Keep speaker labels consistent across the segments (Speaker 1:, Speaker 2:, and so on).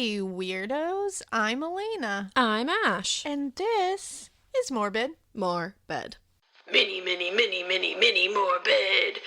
Speaker 1: Hey, weirdos. I'm Alaina.
Speaker 2: I'm Ash.
Speaker 1: And this is Morbid.
Speaker 2: Morbid.
Speaker 3: Mini morbid. Mini morbid.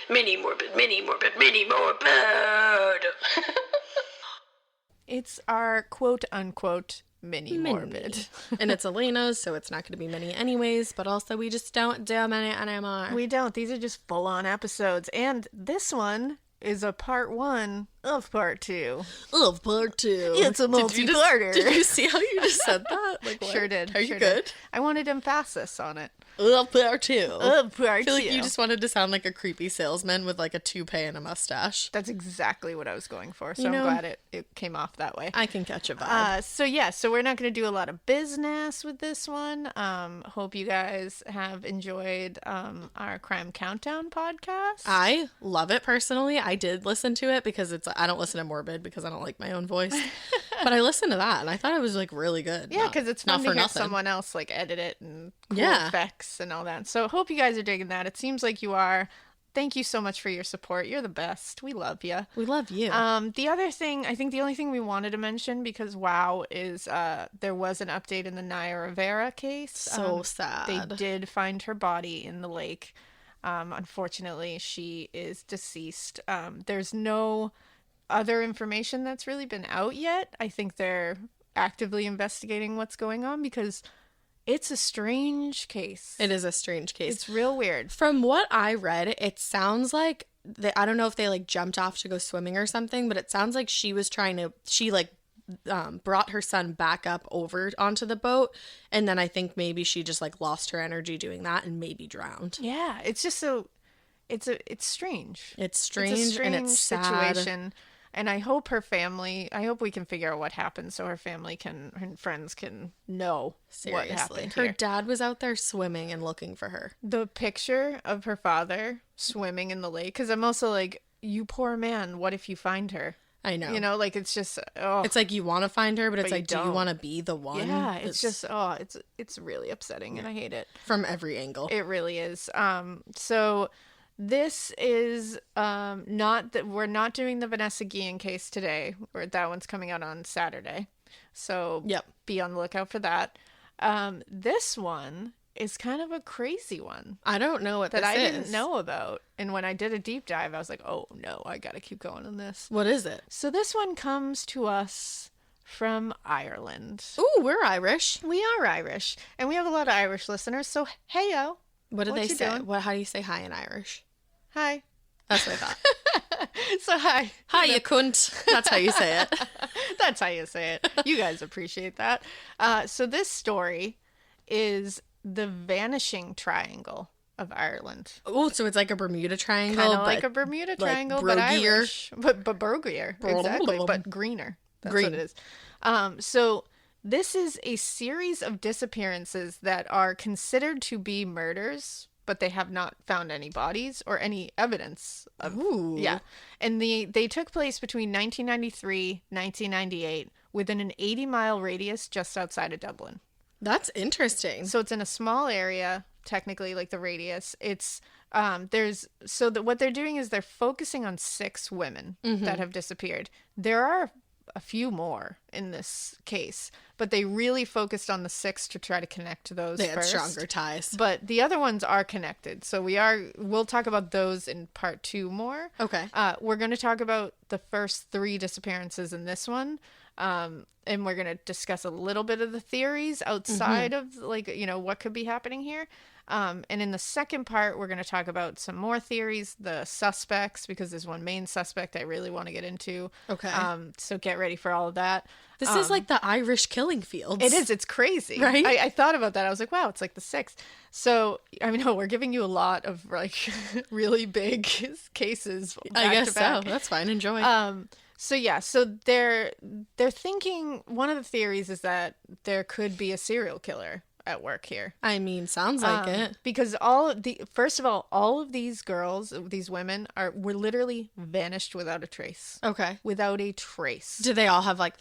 Speaker 1: It's our quote-unquote mini morbid.
Speaker 2: And it's Alaina's, so it's not going to be mini anyways, but also we just don't do many anymore.
Speaker 1: We don't. These are just full-on episodes. And this one is a part 1 of part 2.
Speaker 2: Of part 2.
Speaker 1: It's a multi-parter.
Speaker 2: Did you see how you just said that? Like, what?
Speaker 1: Sure did.
Speaker 2: Are you good?
Speaker 1: I wanted emphasis on it.
Speaker 2: Of part 2.
Speaker 1: Of part 2.
Speaker 2: I feel like you just wanted to sound like a creepy salesman with like a toupee and a mustache.
Speaker 1: That's exactly what I was going for, so
Speaker 2: You know,
Speaker 1: I'm glad it came off that way.
Speaker 2: I can catch a vibe.
Speaker 1: So we're not going to do a lot of business with this one. Hope you guys have enjoyed our Crime Countdown podcast.
Speaker 2: I love it personally. I did listen to it because I don't listen to Morbid because I don't like my own voice. But I listened to that and I thought it was like really good.
Speaker 1: Yeah, because it's fun
Speaker 2: not
Speaker 1: to
Speaker 2: for
Speaker 1: hear
Speaker 2: nothing.
Speaker 1: someone else like edit it and cool
Speaker 2: Yeah.
Speaker 1: effects and all that. So hope you guys are digging that. It seems like you are. Thank you so much for your support. You're the best. We love you.
Speaker 2: We love you.
Speaker 1: The other thing, I think the only thing we wanted to mention, because wow, is there was an update in the Naya Rivera case.
Speaker 2: So sad.
Speaker 1: They did find her body in the lake. Unfortunately, she is deceased. There's no other information that's really been out yet. I think they're actively investigating what's going on because it's a strange case.
Speaker 2: It is a strange case.
Speaker 1: It's real weird.
Speaker 2: From what I read, it sounds like I don't know if they like jumped off to go swimming or something, but it sounds like she brought her son back up over onto the boat, and then I think maybe she just like lost her energy doing that and maybe drowned.
Speaker 1: Yeah, it's just it's strange.
Speaker 2: It's strange,
Speaker 1: It's a strange
Speaker 2: and it's sad.
Speaker 1: situation. And I hope I hope we can figure out what happened so her family and friends can know what
Speaker 2: Seriously,
Speaker 1: happened
Speaker 2: her
Speaker 1: here.
Speaker 2: dad was out there swimming and looking for her.
Speaker 1: The picture of her father swimming in the lake, because I'm also like, you poor man, what if you find her?
Speaker 2: I know.
Speaker 1: You know, like it's just, oh.
Speaker 2: It's like you want to find her, but it's
Speaker 1: But you
Speaker 2: like, do you
Speaker 1: don't.
Speaker 2: want to be the one?
Speaker 1: Yeah, it's just, it's really upsetting and I hate it.
Speaker 2: from every angle.
Speaker 1: It really is. So this is not that we're not doing the Vanessa Guillen case today. That one's coming out on Saturday. So
Speaker 2: Yep.
Speaker 1: be on the lookout for that. This one is kind of a crazy one
Speaker 2: I don't know what
Speaker 1: that
Speaker 2: this
Speaker 1: I
Speaker 2: is.
Speaker 1: didn't know about. And when I did a deep dive, I was like, oh no, I gotta keep going on this.
Speaker 2: What is it?
Speaker 1: So this one comes to us from Ireland.
Speaker 2: Ooh, we're Irish.
Speaker 1: We are Irish, and we have a lot of Irish listeners. So heyo,
Speaker 2: What do
Speaker 1: What
Speaker 2: they
Speaker 1: you
Speaker 2: say?
Speaker 1: doing?
Speaker 2: How do you say hi in Irish?
Speaker 1: hi.
Speaker 2: That's what I thought.
Speaker 1: So hi.
Speaker 2: Hi, you cunt. That's how you say it.
Speaker 1: That's how you say it. You guys appreciate that. So this story is the Vanishing Triangle of Ireland.
Speaker 2: Oh, so it's like a Bermuda Triangle.
Speaker 1: Kind of like
Speaker 2: but
Speaker 1: a Bermuda
Speaker 2: like
Speaker 1: Triangle, but
Speaker 2: brogier.
Speaker 1: Irish. But brogier. Exactly. But greener. That's
Speaker 2: Green.
Speaker 1: what it is. So this is a series of disappearances that are considered to be murders, but they have not found any bodies or any evidence of.
Speaker 2: Ooh.
Speaker 1: Yeah. And they took place between 1993, 1998, within an 80-mile radius just outside of Dublin.
Speaker 2: That's interesting.
Speaker 1: So it's in a small area, technically, like the radius. It's what they're doing is they're focusing on 6 women that have disappeared. There are a few more in this case, but they really focused on the 6 to try to connect to those
Speaker 2: They had
Speaker 1: first.
Speaker 2: stronger ties.
Speaker 1: But the other ones are connected. So we'll talk about those in part 2 more.
Speaker 2: Okay.
Speaker 1: We're going to talk about the first 3 disappearances in this one. And we're going to discuss a little bit of the theories outside of what could be happening here. And in the second part, we're going to talk about some more theories, the suspects, because there's one main suspect I really want to get into.
Speaker 2: Okay.
Speaker 1: So get ready for all of that.
Speaker 2: This is like the Irish killing fields.
Speaker 1: It is. It's crazy.
Speaker 2: Right?
Speaker 1: I thought about that. I was like, wow, it's like the 6th. So, I mean, we're giving you a lot of like really big cases.
Speaker 2: I guess
Speaker 1: back to back.
Speaker 2: so. That's fine. Enjoy.
Speaker 1: So they're thinking, one of the theories is that there could be a serial killer at work here.
Speaker 2: I mean, sounds like it.
Speaker 1: Because first of all of these girls, these women were literally vanished without a trace.
Speaker 2: Okay.
Speaker 1: Without a trace.
Speaker 2: Do they all have like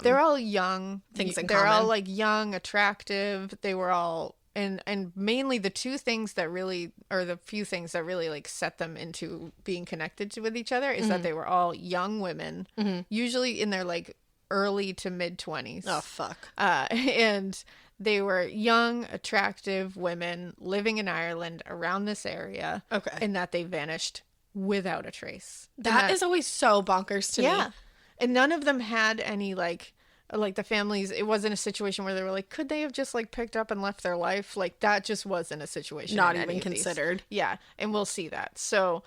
Speaker 1: They're all young.
Speaker 2: things in
Speaker 1: They're all
Speaker 2: common?
Speaker 1: like young, attractive. They were all and mainly the 2 things that really, or the few things that really like set them into being connected with each other is that they were all young women, usually in their like early to mid-20s.
Speaker 2: Oh, fuck.
Speaker 1: And they were young, attractive women living in Ireland around this area.
Speaker 2: Okay.
Speaker 1: And that they vanished without a trace.
Speaker 2: That is always so bonkers to me.
Speaker 1: Yeah. And none of them had any, like the families, it wasn't a situation where they were like, could they have just, like, picked up and left their life? Like, that just wasn't a situation.
Speaker 2: Not even considered.
Speaker 1: Yeah. And we'll see that. So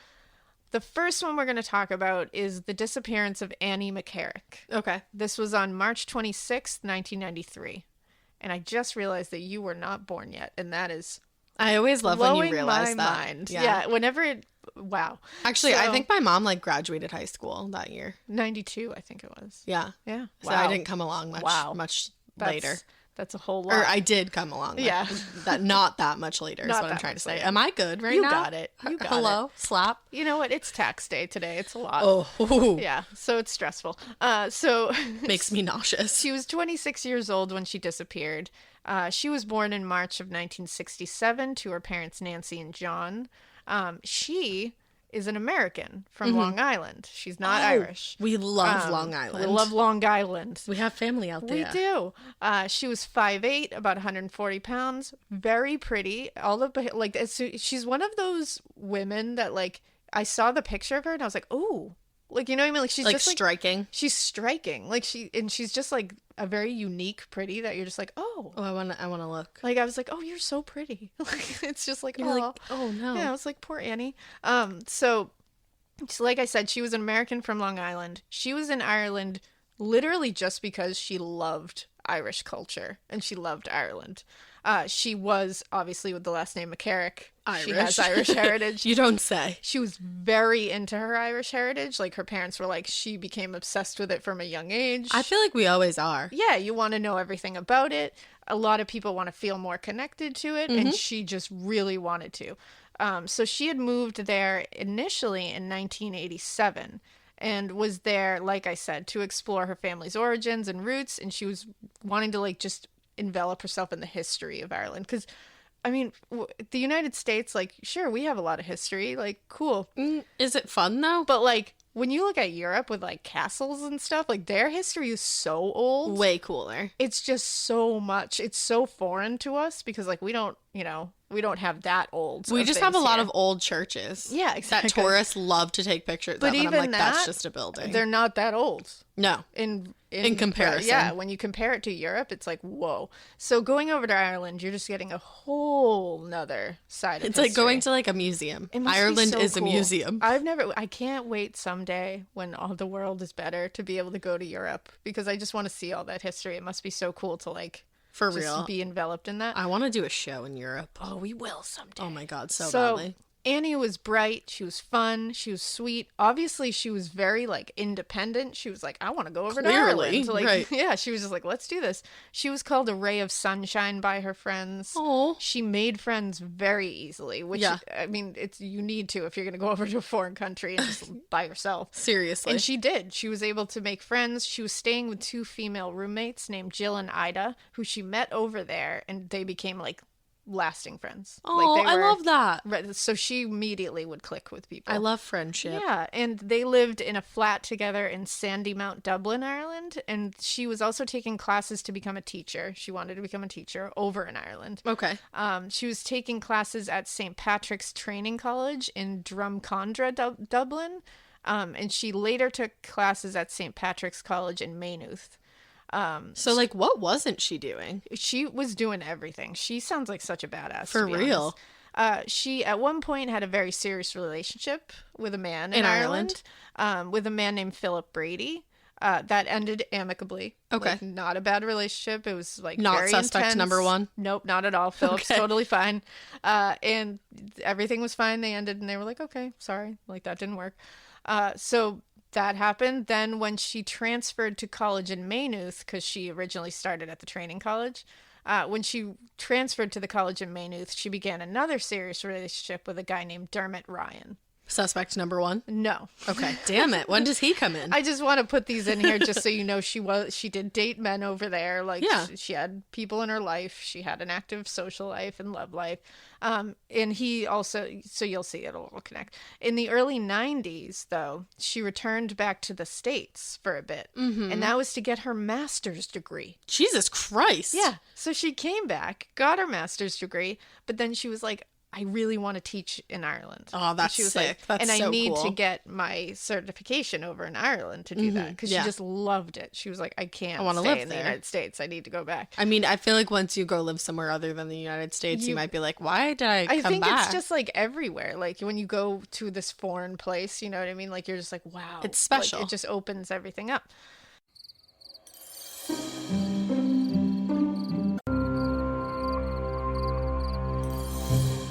Speaker 1: the first one we're going to talk about is the disappearance of Annie McCarrick.
Speaker 2: Okay.
Speaker 1: This was on March 26th, 1993. And I just realized that you were not born yet. And that is
Speaker 2: I always love when you realize
Speaker 1: my
Speaker 2: that.
Speaker 1: mind. Yeah. Whenever it, wow.
Speaker 2: Actually,
Speaker 1: So,
Speaker 2: I think my mom, like, graduated high school that year.
Speaker 1: 92, I think it was.
Speaker 2: Yeah.
Speaker 1: Yeah.
Speaker 2: So I didn't come along much later.
Speaker 1: That's a whole lot.
Speaker 2: Or I did come along.
Speaker 1: Yeah.
Speaker 2: Not that much later is
Speaker 1: Not
Speaker 2: what I'm
Speaker 1: that
Speaker 2: trying to
Speaker 1: much
Speaker 2: say.
Speaker 1: later.
Speaker 2: Am I good right
Speaker 1: You
Speaker 2: now?
Speaker 1: got it. You got
Speaker 2: Hello? Slap?
Speaker 1: You know what? It's tax day today. It's a lot.
Speaker 2: Oh.
Speaker 1: Yeah. So it's stressful. So
Speaker 2: Makes me nauseous.
Speaker 1: she was 26 years old when she disappeared. She was born in March of 1967 to her parents, Nancy and John. She is an American from Long Island. She's not Irish.
Speaker 2: We love Long Island.
Speaker 1: We love Long Island.
Speaker 2: We have family out there.
Speaker 1: We do. She was 5'8", about 140 pounds, very pretty. All the, like, she's one of those women that, like, I saw the picture of her and I was like, ooh. Like, you know what I mean? Like, she's
Speaker 2: Like,
Speaker 1: just, like,
Speaker 2: striking.
Speaker 1: she's striking. Like, she's just, like, a very unique pretty that you're just like, oh.
Speaker 2: Oh, I want to look.
Speaker 1: Like, I was like, oh, you're so pretty. Like, it's just like,
Speaker 2: You're
Speaker 1: oh.
Speaker 2: like, oh, no.
Speaker 1: Yeah, I was like, poor Annie. So, like I said, she was an American from Long Island. She was in Ireland literally just because she loved Irish culture and she loved Ireland. She was obviously with the last name McCarrick.
Speaker 2: Irish.
Speaker 1: She has Irish heritage.
Speaker 2: You don't say.
Speaker 1: She was very into her Irish heritage. Like, her parents were like, she became obsessed with it from a young age.
Speaker 2: I feel like we always are.
Speaker 1: Yeah, you want to know everything about it. A lot of people want to feel more connected to it, and she just really wanted to. So she had moved there initially in 1987 and was there, like I said, to explore her family's origins and roots, and she was wanting to, like, just envelop herself in the history of Ireland. Because, I mean, the United States, like, sure, we have a lot of history, like, cool.
Speaker 2: Is it fun, though?
Speaker 1: But, like, when you look at Europe with, like, castles and stuff, like, their history is so old.
Speaker 2: Way cooler.
Speaker 1: It's just so much. It's so foreign to us because, like, we don't, you know, we don't have that old.
Speaker 2: We just have a lot
Speaker 1: here.
Speaker 2: of old churches.
Speaker 1: Yeah, exactly.
Speaker 2: That tourists love to take pictures
Speaker 1: But
Speaker 2: of. And
Speaker 1: even
Speaker 2: I'm like, that's
Speaker 1: that,
Speaker 2: just a building.
Speaker 1: They're not that old.
Speaker 2: No. In comparison.
Speaker 1: Yeah, when you compare it to Europe, it's like, whoa. So going over to Ireland, you're just getting a whole nother side of
Speaker 2: It's
Speaker 1: history.
Speaker 2: like going to, like, a museum.
Speaker 1: It must be
Speaker 2: Ireland
Speaker 1: so
Speaker 2: is
Speaker 1: cool.
Speaker 2: a museum.
Speaker 1: I can't wait someday when all the world is better to be able to go to Europe because I just want to see all that history. It must be so cool to, like,
Speaker 2: For
Speaker 1: just
Speaker 2: real.
Speaker 1: be enveloped in that.
Speaker 2: I want to do a show in Europe.
Speaker 1: Oh, we will someday.
Speaker 2: Oh my God, so
Speaker 1: So
Speaker 2: badly.
Speaker 1: Annie was bright. She was fun. She was sweet. Obviously, she was very, like, independent. She was like, I want to go over to Ireland. Like,
Speaker 2: right.
Speaker 1: Yeah, she was just like, let's do this. She was called a ray of sunshine by her friends.
Speaker 2: Oh.
Speaker 1: She made friends very easily, which,
Speaker 2: Yeah.
Speaker 1: I mean, you need to if you're going to go over to a foreign country and just by yourself.
Speaker 2: Seriously.
Speaker 1: And she did. She was able to make friends. She was staying with two female roommates named Jill and Ida, who she met over there, and they became, like, lasting friends.
Speaker 2: Oh, I love that.
Speaker 1: Right, so she immediately would click with people.
Speaker 2: I love friendship.
Speaker 1: Yeah, and they lived in a flat together in Sandymount, Dublin, Ireland, and she was also taking classes to become a teacher. She wanted to become a teacher over in Ireland.
Speaker 2: Okay.
Speaker 1: She was taking classes at St. Patrick's Training College in Drumcondra, Dublin, and she later took classes at St. Patrick's College in Maynooth.
Speaker 2: So, like, what wasn't she doing?
Speaker 1: She was doing everything. She sounds like such a badass.
Speaker 2: For
Speaker 1: to be
Speaker 2: real.
Speaker 1: honest. She, at one point, had a very serious relationship with a man in Ireland. With a man named Philip Brady. That ended amicably.
Speaker 2: Okay.
Speaker 1: Like, not a bad relationship. It was, like,
Speaker 2: Not
Speaker 1: very
Speaker 2: suspect
Speaker 1: intense.
Speaker 2: number one?
Speaker 1: Nope, not at all. Philip's
Speaker 2: Okay.
Speaker 1: totally fine. And everything was fine. They ended and they were like, okay, sorry. Like, that didn't work. So that happened. Then when she transferred to college in Maynooth, because she originally started at the training college, when she transferred to the college in Maynooth, she began another serious relationship with a guy named Dermot Ryan.
Speaker 2: Suspect number 1?
Speaker 1: No.
Speaker 2: Okay. Damn it. When does he come in?
Speaker 1: I just want to put these in here just so you know she did date men over there. Like,
Speaker 2: yeah.
Speaker 1: she had people in her life. She had an active social life and love life. And he also, so you'll see it'll all connect. In the early 90s, though, she returned back to the States for a bit. Mm-hmm. And that was to get her master's degree.
Speaker 2: Jesus Christ.
Speaker 1: Yeah. So she came back, got her master's degree, but then she was like, I really want to teach in Ireland.
Speaker 2: Oh, that's
Speaker 1: she was
Speaker 2: sick.
Speaker 1: Like,
Speaker 2: that's
Speaker 1: and
Speaker 2: so
Speaker 1: I need
Speaker 2: cool.
Speaker 1: to get my certification over in Ireland to do that because she just loved it. She was like, I can't stay in the United States. I need to go back.
Speaker 2: I mean, I feel like once you go live somewhere other than the United States, you might be like, why did I come back?
Speaker 1: I think it's just like everywhere. Like when you go to this foreign place, you know what I mean? Like you're just like, wow.
Speaker 2: It's special.
Speaker 1: Like, it just opens everything up.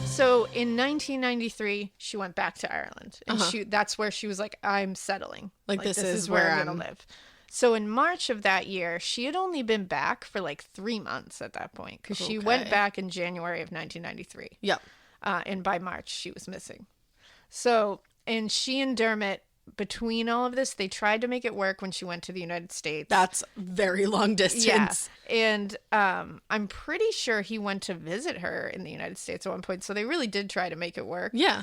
Speaker 1: So in 1993, she went back to Ireland, and that's where she was like, I'm settling.
Speaker 2: Like this is where
Speaker 1: I'm going to live. So in March of that year, she had only been back for like 3 months at that point, because she went back in January of 1993.
Speaker 2: Yep.
Speaker 1: And by March, she was missing. So, and she and Dermot, between all of this, they tried to make it work when she went to the United States.
Speaker 2: That's very long distance.
Speaker 1: Yeah. And I'm pretty sure he went to visit her in the United States at one point. So they really did try to make it work.
Speaker 2: Yeah.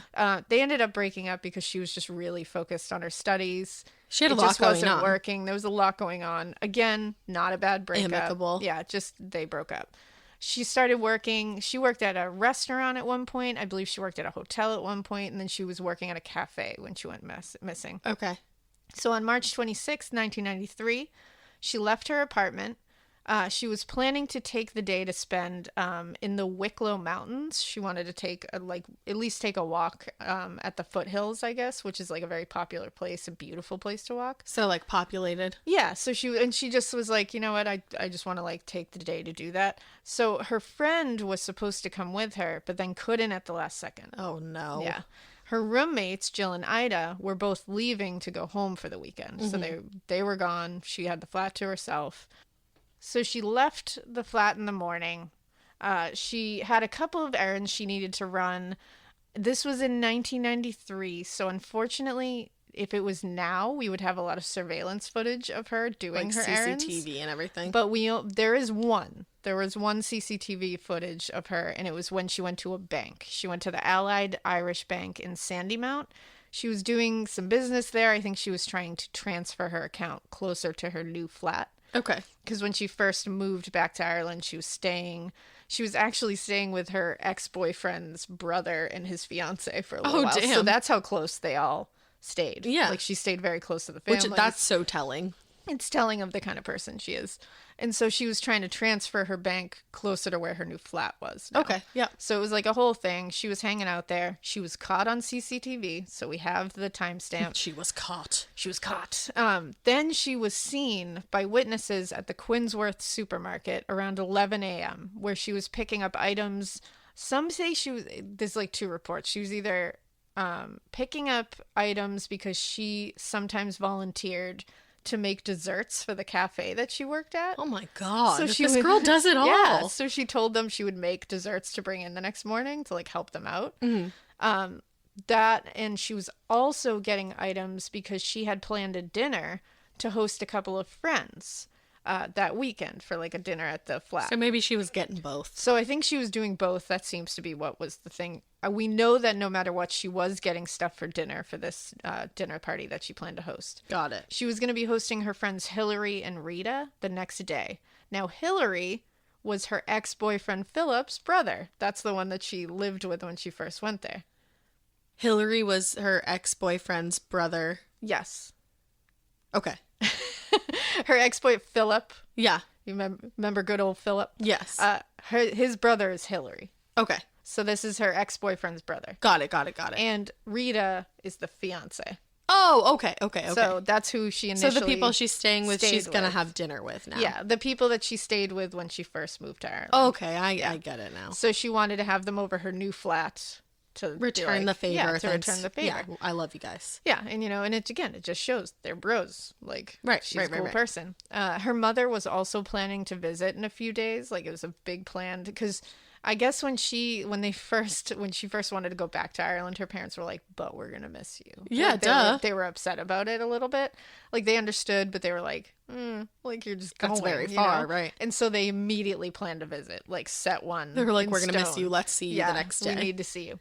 Speaker 1: They ended up breaking up because she was just really focused on her studies.
Speaker 2: She had a lot going on.
Speaker 1: It just wasn't working. There was a lot going on. Again, not a bad breakup.
Speaker 2: Amicable.
Speaker 1: Yeah, just they broke up. She started working. She worked at a restaurant at one point. I believe she worked at a hotel at one point, and then she was working at a cafe when she went missing.
Speaker 2: Okay.
Speaker 1: So on March 26, 1993, she left her apartment. She was planning to take the day to spend in the Wicklow Mountains. She wanted to take at least take a walk at the foothills, I guess, which is like a very popular place, a beautiful place to walk.
Speaker 2: So like populated.
Speaker 1: Yeah. So she just was like, you know what, I just want to like take the day to do that. So her friend was supposed to come with her, but then couldn't at the last second.
Speaker 2: Oh no.
Speaker 1: Yeah. Her roommates, Jill and Ida, were both leaving to go home for the weekend. Mm-hmm. So they were gone. She had the flat to herself. So she left the flat in the morning. She had a couple of errands she needed to run. This was in 1993. So unfortunately, if it was now, we would have a lot of surveillance footage of her doing
Speaker 2: like
Speaker 1: her errands.
Speaker 2: CCTV and everything.
Speaker 1: But there was one CCTV footage of her, and it was when she went to a bank. She went to the Allied Irish Bank in Sandymount. She was doing some business there. I think she was trying to transfer her account closer to her new flat.
Speaker 2: Okay.
Speaker 1: Because when she first moved back to Ireland, she was actually staying with her ex-boyfriend's brother and his fiance for a little while.
Speaker 2: Damn.
Speaker 1: So that's how close they all stayed.
Speaker 2: Yeah.
Speaker 1: Like she stayed very close to the family.
Speaker 2: That's so telling.
Speaker 1: It's telling of the kind of person she is. And so she was trying to transfer her bank closer to where her new flat was now.
Speaker 2: Okay, yeah.
Speaker 1: So it was like a whole thing. She was hanging out there. She was caught on CCTV, so we have the timestamp.
Speaker 2: She was caught.
Speaker 1: Then she was seen by witnesses at the Quinsworth supermarket around 11 a.m., where she was picking up items. Some say there's like two reports. She was either picking up items because she sometimes volunteered to make desserts for the cafe that she worked at.
Speaker 2: Oh my god. So
Speaker 1: this
Speaker 2: girl does it all.
Speaker 1: Yeah. So she told them she would make desserts to bring in the next morning to like help them out. Mm-hmm. And she was also getting items because she had planned a dinner to host a couple of friends that weekend for like a dinner at the flat.
Speaker 2: So maybe she was getting both.
Speaker 1: So I think she was doing both. That seems to be what was the thing. We know that no matter what, she was getting stuff for dinner for this dinner party that she planned to host.
Speaker 2: Got it.
Speaker 1: She was going to be hosting her friends Hillary and Rita the next day. Now, Hillary was her ex-boyfriend Philip's brother. That's the one that she lived with when she first went there.
Speaker 2: Hillary was her ex-boyfriend's brother.
Speaker 1: Yes.
Speaker 2: Okay.
Speaker 1: Her ex-boyfriend Philip.
Speaker 2: Yeah.
Speaker 1: You remember good old Philip?
Speaker 2: Yes.
Speaker 1: His brother is Hillary.
Speaker 2: Okay.
Speaker 1: So this is her ex-boyfriend's brother.
Speaker 2: Got it.
Speaker 1: And Rita is the fiance.
Speaker 2: Oh, okay.
Speaker 1: So that's who she initially
Speaker 2: So the people she's staying with, she's going to have dinner with now.
Speaker 1: Yeah, the people that she stayed with when she first moved to Ireland.
Speaker 2: Okay, I get it now.
Speaker 1: So she wanted to have them over her new flat to
Speaker 2: return the favor.
Speaker 1: Yeah, to return the favor.
Speaker 2: Yeah, I love you guys.
Speaker 1: Yeah, and and it just shows they're bros. Like,
Speaker 2: right,
Speaker 1: she's a cool person. Her mother was also planning to visit in a few days. Like, it was a big plan because I guess when she first wanted to go back to Ireland, her parents were like, "But we're gonna miss you."
Speaker 2: Yeah,
Speaker 1: like,
Speaker 2: duh.
Speaker 1: They were upset about it a little bit. Like they understood, but they were like, like you're just going.
Speaker 2: That's very
Speaker 1: you
Speaker 2: far,
Speaker 1: know?
Speaker 2: right?
Speaker 1: And so they immediately planned a visit, like set one.
Speaker 2: They were like,
Speaker 1: in
Speaker 2: "We're gonna miss
Speaker 1: stone.
Speaker 2: you. Let's see you the next day.
Speaker 1: We need to see you."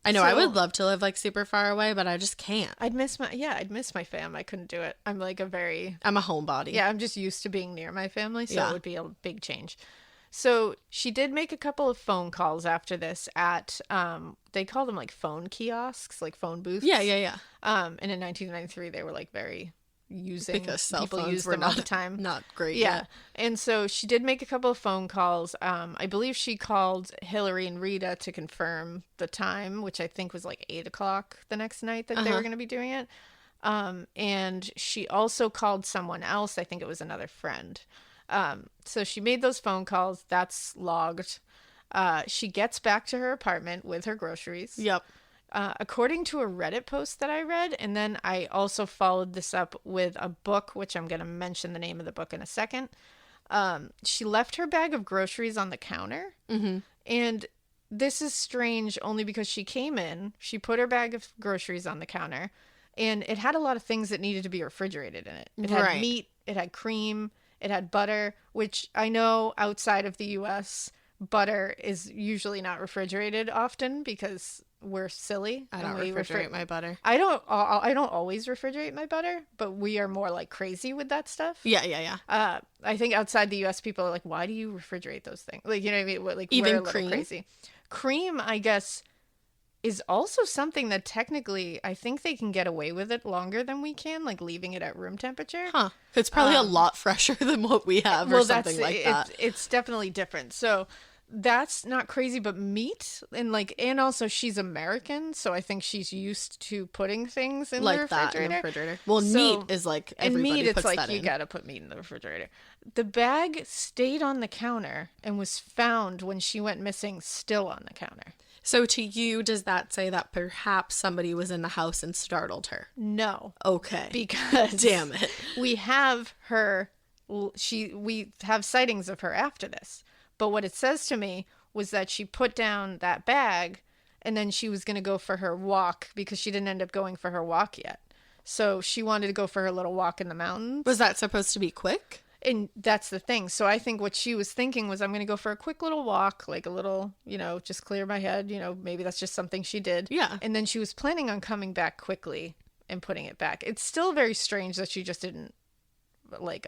Speaker 2: I know.
Speaker 1: So,
Speaker 2: I would love to live like super far away, but I just can't.
Speaker 1: I'd miss my fam. I couldn't do it. I'm like
Speaker 2: I'm a homebody.
Speaker 1: I'm just used to being near my family, so
Speaker 2: Yeah.
Speaker 1: it would be a big change. So she did make a couple of phone calls after this at, they call them like phone kiosks, like phone booths.
Speaker 2: Yeah.
Speaker 1: And in 1993, they were like very
Speaker 2: Because cell
Speaker 1: people
Speaker 2: phones
Speaker 1: use
Speaker 2: were
Speaker 1: them all the time.
Speaker 2: Not great.
Speaker 1: Yeah.
Speaker 2: Yet.
Speaker 1: And so she did make a couple of phone calls. I believe she called Hillary and Rita to confirm the time, which I think was like 8:00 the next night that they were going to be doing it. And she also called someone else. I think it was another friend. So she made those phone calls. That's logged. She gets back to her apartment with her groceries.
Speaker 2: Yep.
Speaker 1: According to a Reddit post that I read, and then I also followed this up with a book, which I'm going to mention the name of the book in a second. She left her bag of groceries on the counter. Mm-hmm. And this is strange only because she came in, she put her bag of groceries on the counter, and it had a lot of things that needed to be refrigerated in it. It had meat, it had cream, it had butter, which I know outside of the US, butter is usually not refrigerated often because we're silly.
Speaker 2: I don't refrigerate my butter.
Speaker 1: I don't always refrigerate my butter, but we are more like crazy with that stuff.
Speaker 2: Yeah.
Speaker 1: I think outside the US people are like, why do you refrigerate those things? Like, you know what I mean? Like,
Speaker 2: even
Speaker 1: we're a little
Speaker 2: cream.
Speaker 1: Crazy. Cream, I guess, is also something that technically I think they can get away with it longer than we can, like leaving it at room temperature.
Speaker 2: Huh. It's probably a lot fresher than what we have or something like that.
Speaker 1: It's definitely different. So that's not crazy, but meat and also she's American, so I think she's used to putting things in
Speaker 2: like
Speaker 1: the
Speaker 2: that
Speaker 1: refrigerator.
Speaker 2: in the refrigerator. Well, meat is like everybody
Speaker 1: and meat, it's
Speaker 2: puts
Speaker 1: like
Speaker 2: that
Speaker 1: you
Speaker 2: in.
Speaker 1: gotta put meat in the refrigerator. The bag stayed on the counter and was found when she went missing, still on the counter.
Speaker 2: So to you, does that say that perhaps somebody was in the house and startled her?
Speaker 1: No.
Speaker 2: Okay.
Speaker 1: Because
Speaker 2: damn it,
Speaker 1: we have we have sightings of her after this. But what it says to me was that she put down that bag and then she was going to go for her walk because she didn't end up going for her walk yet. So she wanted to go for her little walk in the mountains.
Speaker 2: Was that supposed to be quick?
Speaker 1: And that's the thing. So I think what she was thinking was, I'm going to go for a quick little walk, like a little, just clear my head. Maybe that's just something she did.
Speaker 2: Yeah.
Speaker 1: And then she was planning on coming back quickly and putting it back. It's still very strange that she just didn't,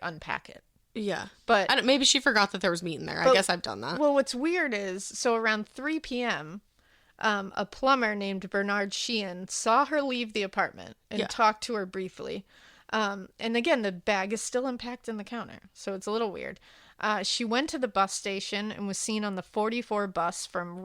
Speaker 1: unpack it.
Speaker 2: Yeah.
Speaker 1: But
Speaker 2: maybe she forgot that there was meat in there. I guess I've done that.
Speaker 1: Well, what's weird is, so around 3 p.m., a plumber named Bernard Sheehan saw her leave the apartment and talked to her briefly. And again, the bag is still unpacked in the counter, so it's a little weird. She went to the bus station and was seen on the 44 bus from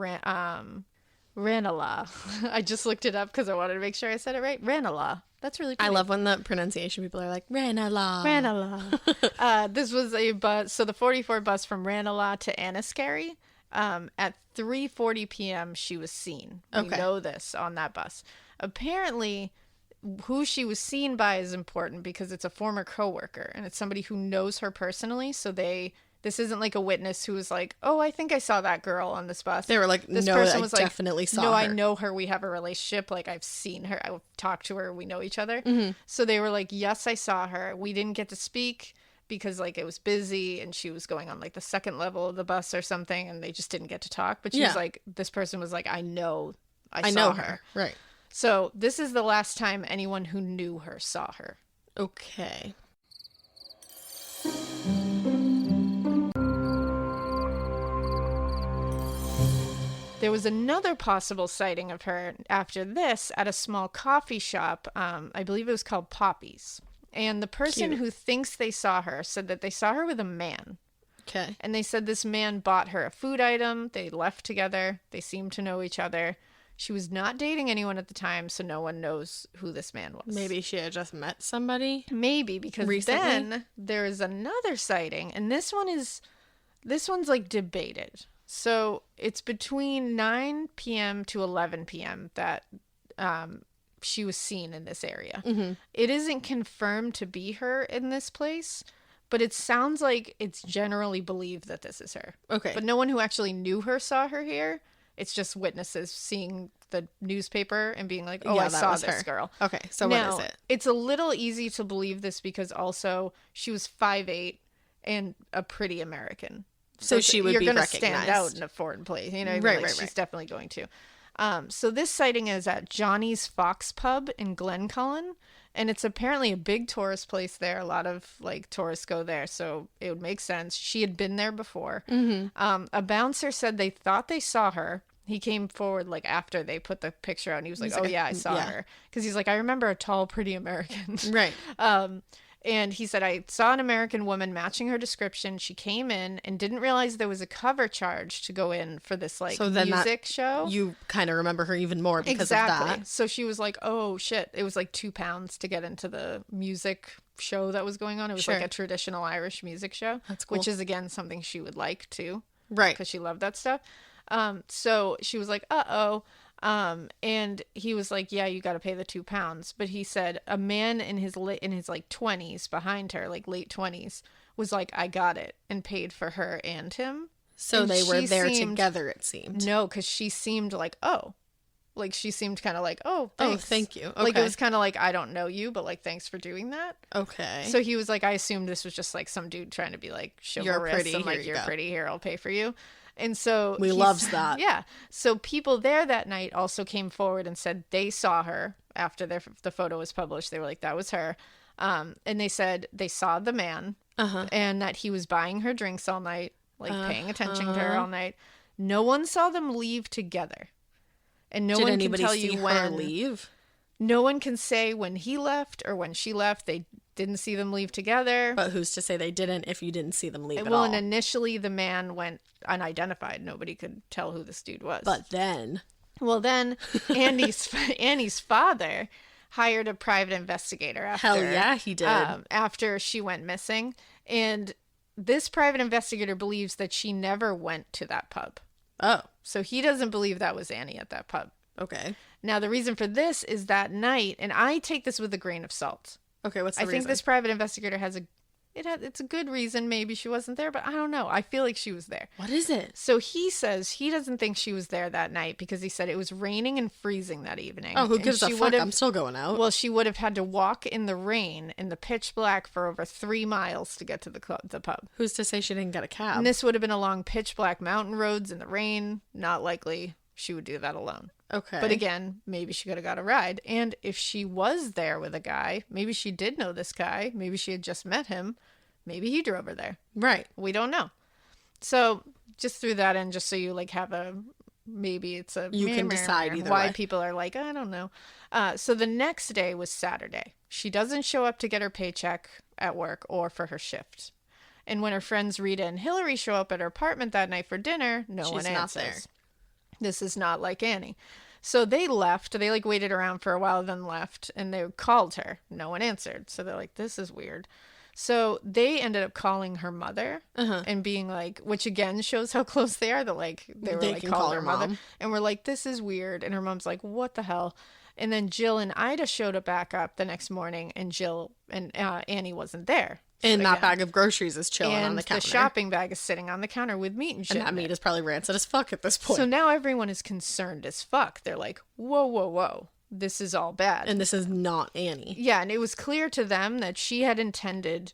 Speaker 1: Ranelagh. I just looked it up because I wanted to make sure I said it right. Ranelagh. That's really pretty.
Speaker 2: I love when the pronunciation people are like, Ranelagh.
Speaker 1: Ranelagh. This was a bus. So the 44 bus from Ranelagh to Enniskerry. At 3:40 p.m. she was seen. We know this on that bus. Apparently, who she was seen by is important because it's a former coworker and it's somebody who knows her personally. So this isn't like a witness who was like, oh, I think I saw that girl on this bus.
Speaker 2: They were like,
Speaker 1: this
Speaker 2: no,
Speaker 1: person
Speaker 2: I
Speaker 1: was
Speaker 2: definitely
Speaker 1: like,
Speaker 2: saw
Speaker 1: no,
Speaker 2: her.
Speaker 1: I know her. We have a relationship. Like, I've seen her. I've talked to her. We know each other.
Speaker 2: Mm-hmm.
Speaker 1: So they were like, yes, I saw her. We didn't get to speak because it was busy and she was going on the second level of the bus or something and they just didn't get to talk. But she was like, this person was like, I know her.
Speaker 2: Right.
Speaker 1: So this is the last time anyone who knew her saw her.
Speaker 2: Okay.
Speaker 1: There was another possible sighting of her after this at a small coffee shop. I believe it was called Poppy's. And the person who thinks they saw her said that they saw her with a man.
Speaker 2: Okay.
Speaker 1: And they said this man bought her a food item. They left together. They seemed to know each other. She was not dating anyone at the time, so no one knows who this man was.
Speaker 2: Maybe she had just met somebody.
Speaker 1: Maybe, because recently? Then there is another sighting, and this one's debated. So it's between 9 p.m. to 11 p.m. that she was seen in this area. Mm-hmm. It isn't confirmed to be her in this place, but it sounds like it's generally believed that this is her.
Speaker 2: Okay.
Speaker 1: But no one who actually knew her saw her here. It's just witnesses seeing the newspaper and being like, oh,
Speaker 2: Yeah,
Speaker 1: I
Speaker 2: that
Speaker 1: saw
Speaker 2: was
Speaker 1: this
Speaker 2: her.
Speaker 1: girl.
Speaker 2: Okay, so
Speaker 1: Now,
Speaker 2: what is it?
Speaker 1: It's a little easy to believe this because also she was 5'8" and a pretty American.
Speaker 2: So she would be
Speaker 1: You're going to
Speaker 2: recognized.
Speaker 1: stand out in a foreign place. You know,
Speaker 2: Right,
Speaker 1: like,
Speaker 2: right,
Speaker 1: she's
Speaker 2: right.
Speaker 1: definitely going to. So this sighting is at Johnny's Fox Pub in Glencullen. And it's apparently a big tourist place there. A lot of like tourists go there, so it would make sense. She had been there before. A bouncer said they thought they saw her. He came forward like after they put the picture out, and he was like, "Oh yeah, I saw her," because he's like, "I remember a tall, pretty American."
Speaker 2: Right.
Speaker 1: And he said, I saw an American woman matching her description. She came in and didn't realize there was a cover charge to go in for this like music show.
Speaker 2: You kind of remember her even more because of that.
Speaker 1: So she was like, oh shit. It was like £2 to get into the music show that was going on. It was like a traditional Irish music show.
Speaker 2: That's cool.
Speaker 1: Which is again something she would like too.
Speaker 2: Right.
Speaker 1: Because she loved that stuff. So she was like, uh-oh. And he was like, yeah, you got to pay the £2. But he said a man in his like 20s behind her, like late 20s, was like, I got it, and paid for her and him.
Speaker 2: So
Speaker 1: and
Speaker 2: they were there together, it seemed.
Speaker 1: No, because she seemed like, oh. Like, she seemed kind of like, oh, thanks.
Speaker 2: Oh, thank you. Okay.
Speaker 1: Like, it was kind of like, I don't know you, but, like, thanks for doing that.
Speaker 2: Okay.
Speaker 1: So he was like, I assumed this was just, like, some dude trying to be, like, chivalrous.
Speaker 2: You're pretty,
Speaker 1: and, like, you're pretty, here, I'll pay for you. And so
Speaker 2: we loves that.
Speaker 1: Yeah. So people there that night also came forward and said they saw her after the photo was published. They were like, that was her. And they said they saw the man and that he was buying her drinks all night, like paying attention to her all night. No one saw them leave together. And no one can tell you when
Speaker 2: leave.
Speaker 1: No one can say when he left or when she left. They didn't see them leave together.
Speaker 2: But who's to say they didn't if you didn't see them leave at all?
Speaker 1: Well, and initially the man went unidentified. Nobody could tell who this dude was.
Speaker 2: But then...
Speaker 1: Well, then Annie's father hired a private investigator after...
Speaker 2: Hell yeah, he did.
Speaker 1: After she went missing. And this private investigator believes that she never went to that pub.
Speaker 2: Oh.
Speaker 1: So he doesn't believe that was Annie at that pub.
Speaker 2: Okay.
Speaker 1: Now, the reason for this is that night, and I take this with a grain of salt.
Speaker 2: Okay, what's the reason?
Speaker 1: I think this private investigator has it's a good reason maybe she wasn't there, but I don't know. I feel like she was there.
Speaker 2: What is it?
Speaker 1: So he says he doesn't think she was there that night because he said it was raining and freezing that evening.
Speaker 2: Oh, who gives a fuck? I'm still going out.
Speaker 1: Well, she would have had to walk in the rain in the pitch black for over 3 miles to get to the pub.
Speaker 2: Who's to say she didn't get a cab?
Speaker 1: And this would have been along pitch black mountain roads in the rain. Not likely she would do that alone.
Speaker 2: Okay.
Speaker 1: But again, maybe she could have got a ride. And if she was there with a guy, maybe she did know this guy. Maybe she had just met him. Maybe he drove her there.
Speaker 2: Right.
Speaker 1: We don't know. So just threw that in just so you like have maybe it's
Speaker 2: you can decide either
Speaker 1: why
Speaker 2: way.
Speaker 1: People are like, I don't know. So the next day was Saturday. She doesn't show up to get her paycheck at work or for her shift. And when her friends Rita and Hillary show up at her apartment that night for dinner, no one answers.
Speaker 2: Not there.
Speaker 1: This is not like Annie. So they left. They like waited around for a while, then left, and they called her. No one answered. So they're like, this is weird. So they ended up calling her mother and being like, which again shows how close they are. That like they were like call her mother, and we're like, this is weird. And her mom's like, what the hell? And then Jill and Ida showed up back up the next morning, and Jill and Annie wasn't there.
Speaker 2: And that bag of groceries is chilling on the counter.
Speaker 1: And the shopping bag is sitting on the counter with meat and shit.
Speaker 2: And that meat is probably rancid as fuck at this point.
Speaker 1: So now everyone is concerned as fuck. They're like, whoa, whoa, whoa. This is all bad.
Speaker 2: And this is not Annie.
Speaker 1: Yeah, and it was clear to them that she had intended